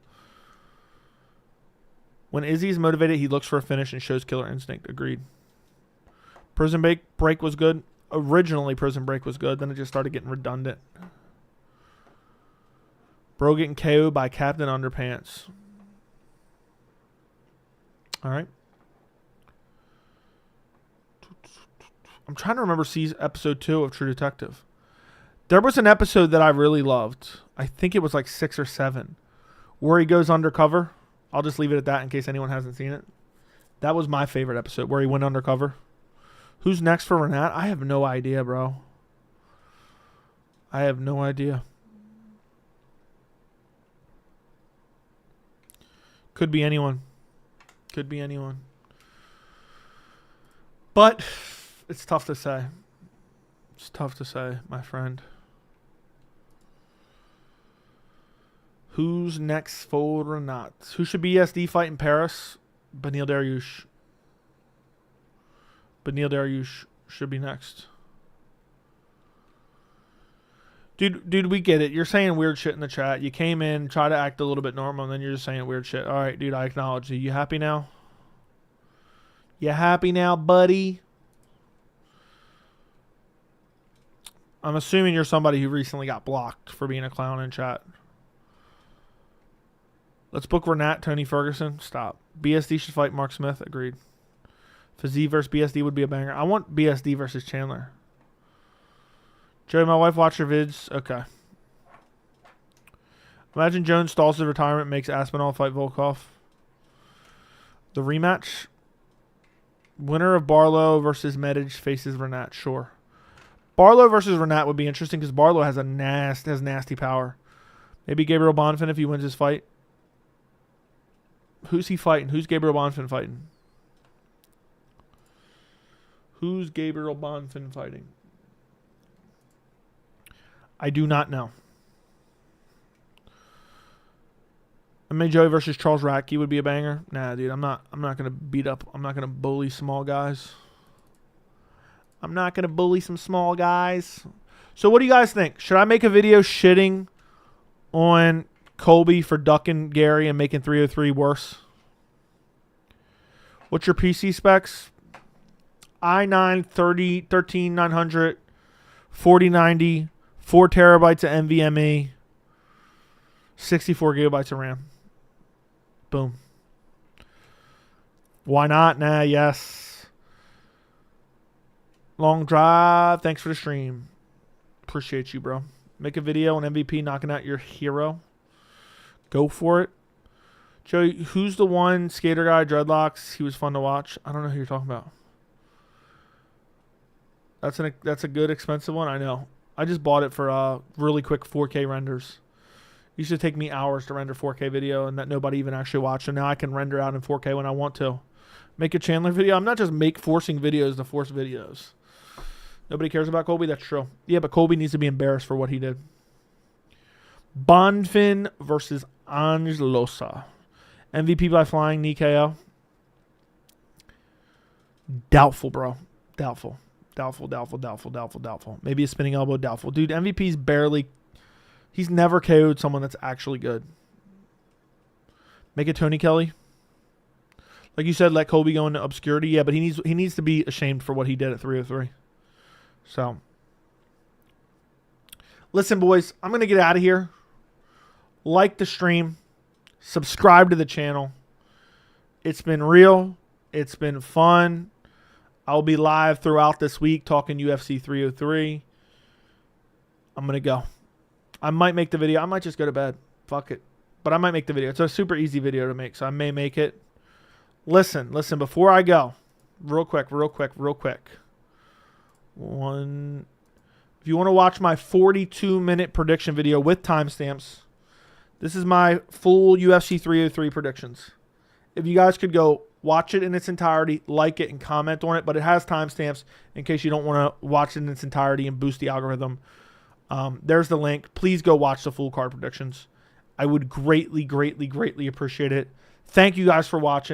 When Izzy is motivated, he looks for a finish and shows killer instinct. Agreed. Prison Break was good. Originally, Prison Break was good. Then it just started getting redundant. Bro getting KO'd by Captain Underpants. All right. I'm trying to remember episode 2 of True Detective. There was an episode that I really loved. I think it was like 6 or 7. Where he goes undercover. I'll just leave it at that in case anyone hasn't seen it. That was my favorite episode, where he went undercover. Who's next for Renat? I have no idea, bro. I have no idea. Could be anyone. Could be anyone. But it's tough to say. It's tough to say, my friend. Who's next for Renat? Who should BSD fight in Paris? Beneil Dariush. Beneil Dariush should be next. Dude, we get it. You're saying weird shit in the chat. You came in, try to act a little bit normal, and then you're just saying weird shit. All right, dude, I acknowledge you. You happy now? You happy now, buddy? I'm assuming you're somebody who recently got blocked for being a clown in chat. Let's book Renat, Tony Ferguson. Stop. BSD should fight Mark Smith. Agreed. Fizzy versus BSD would be a banger. I want BSD versus Chandler. Joey, my wife watched your vids. Okay. Imagine Jones stalls his retirement, makes Aspinall fight Volkov. The rematch. Winner of Barlow versus Medic faces Renat. Sure. Barlow versus Renat would be interesting because Barlow has nasty power. Maybe Gabriel Bonfin if he wins his fight. Who's he fighting? Who's Gabriel Bonfin fighting? Who's Gabriel Bonfin fighting? I do not know. I mean, Joey versus Charles Radke would be a banger. Nah, dude, I'm not gonna beat up. I'm not gonna bully small guys. I'm not gonna bully some small guys. So, what do you guys think? Should I make a video shitting on Colby for ducking Gary and making 303 worse? What's your PC specs? i9 13900 4090. 4 terabytes of NVMe, 64 gigabytes of RAM. Boom. Why not? Nah, yes. Long drive. Thanks for the stream. Appreciate you, bro. Make a video on MVP knocking out your hero. Go for it. Joey, who's the one skater guy, dreadlocks? He was fun to watch. I don't know who you're talking about. That's a good expensive one. I know. I just bought it for really quick 4K renders. It used to take me hours to render 4K video and that nobody even actually watched. And now I can render out in 4K when I want to. Make a Chandler video. I'm not just forcing videos to force videos. Nobody cares about Colby. That's true. Yeah, but Colby needs to be embarrassed for what he did. Bonfin versus Angelosa. MVP by flying, knee KO. Doubtful, bro. Doubtful. Doubtful. Maybe a spinning elbow, doubtful. Dude, MVP's barely... He's never KO'd someone that's actually good. Make it Tony Kelly. Like you said, let Colby go into obscurity. Yeah, but he needs to be ashamed for what he did at 303. So. Listen, boys. I'm going to get out of here. Like the stream. Subscribe to the channel. It's been real. It's been fun. I'll be live throughout this week talking UFC 303. I'm going to go. I might make the video. I might just go to bed. Fuck it. But I might make the video. It's a super easy video to make, so I may make it. Listen, before I go, real quick. If you want to watch my 42-minute prediction video with timestamps, this is my full UFC 303 predictions. If you guys could go watch it in its entirety, like it, and comment on it. But it has timestamps in case you don't want to watch it in its entirety and boost the algorithm. There's the link. Please go watch the full card predictions. I would greatly, greatly, greatly appreciate it. Thank you guys for watching.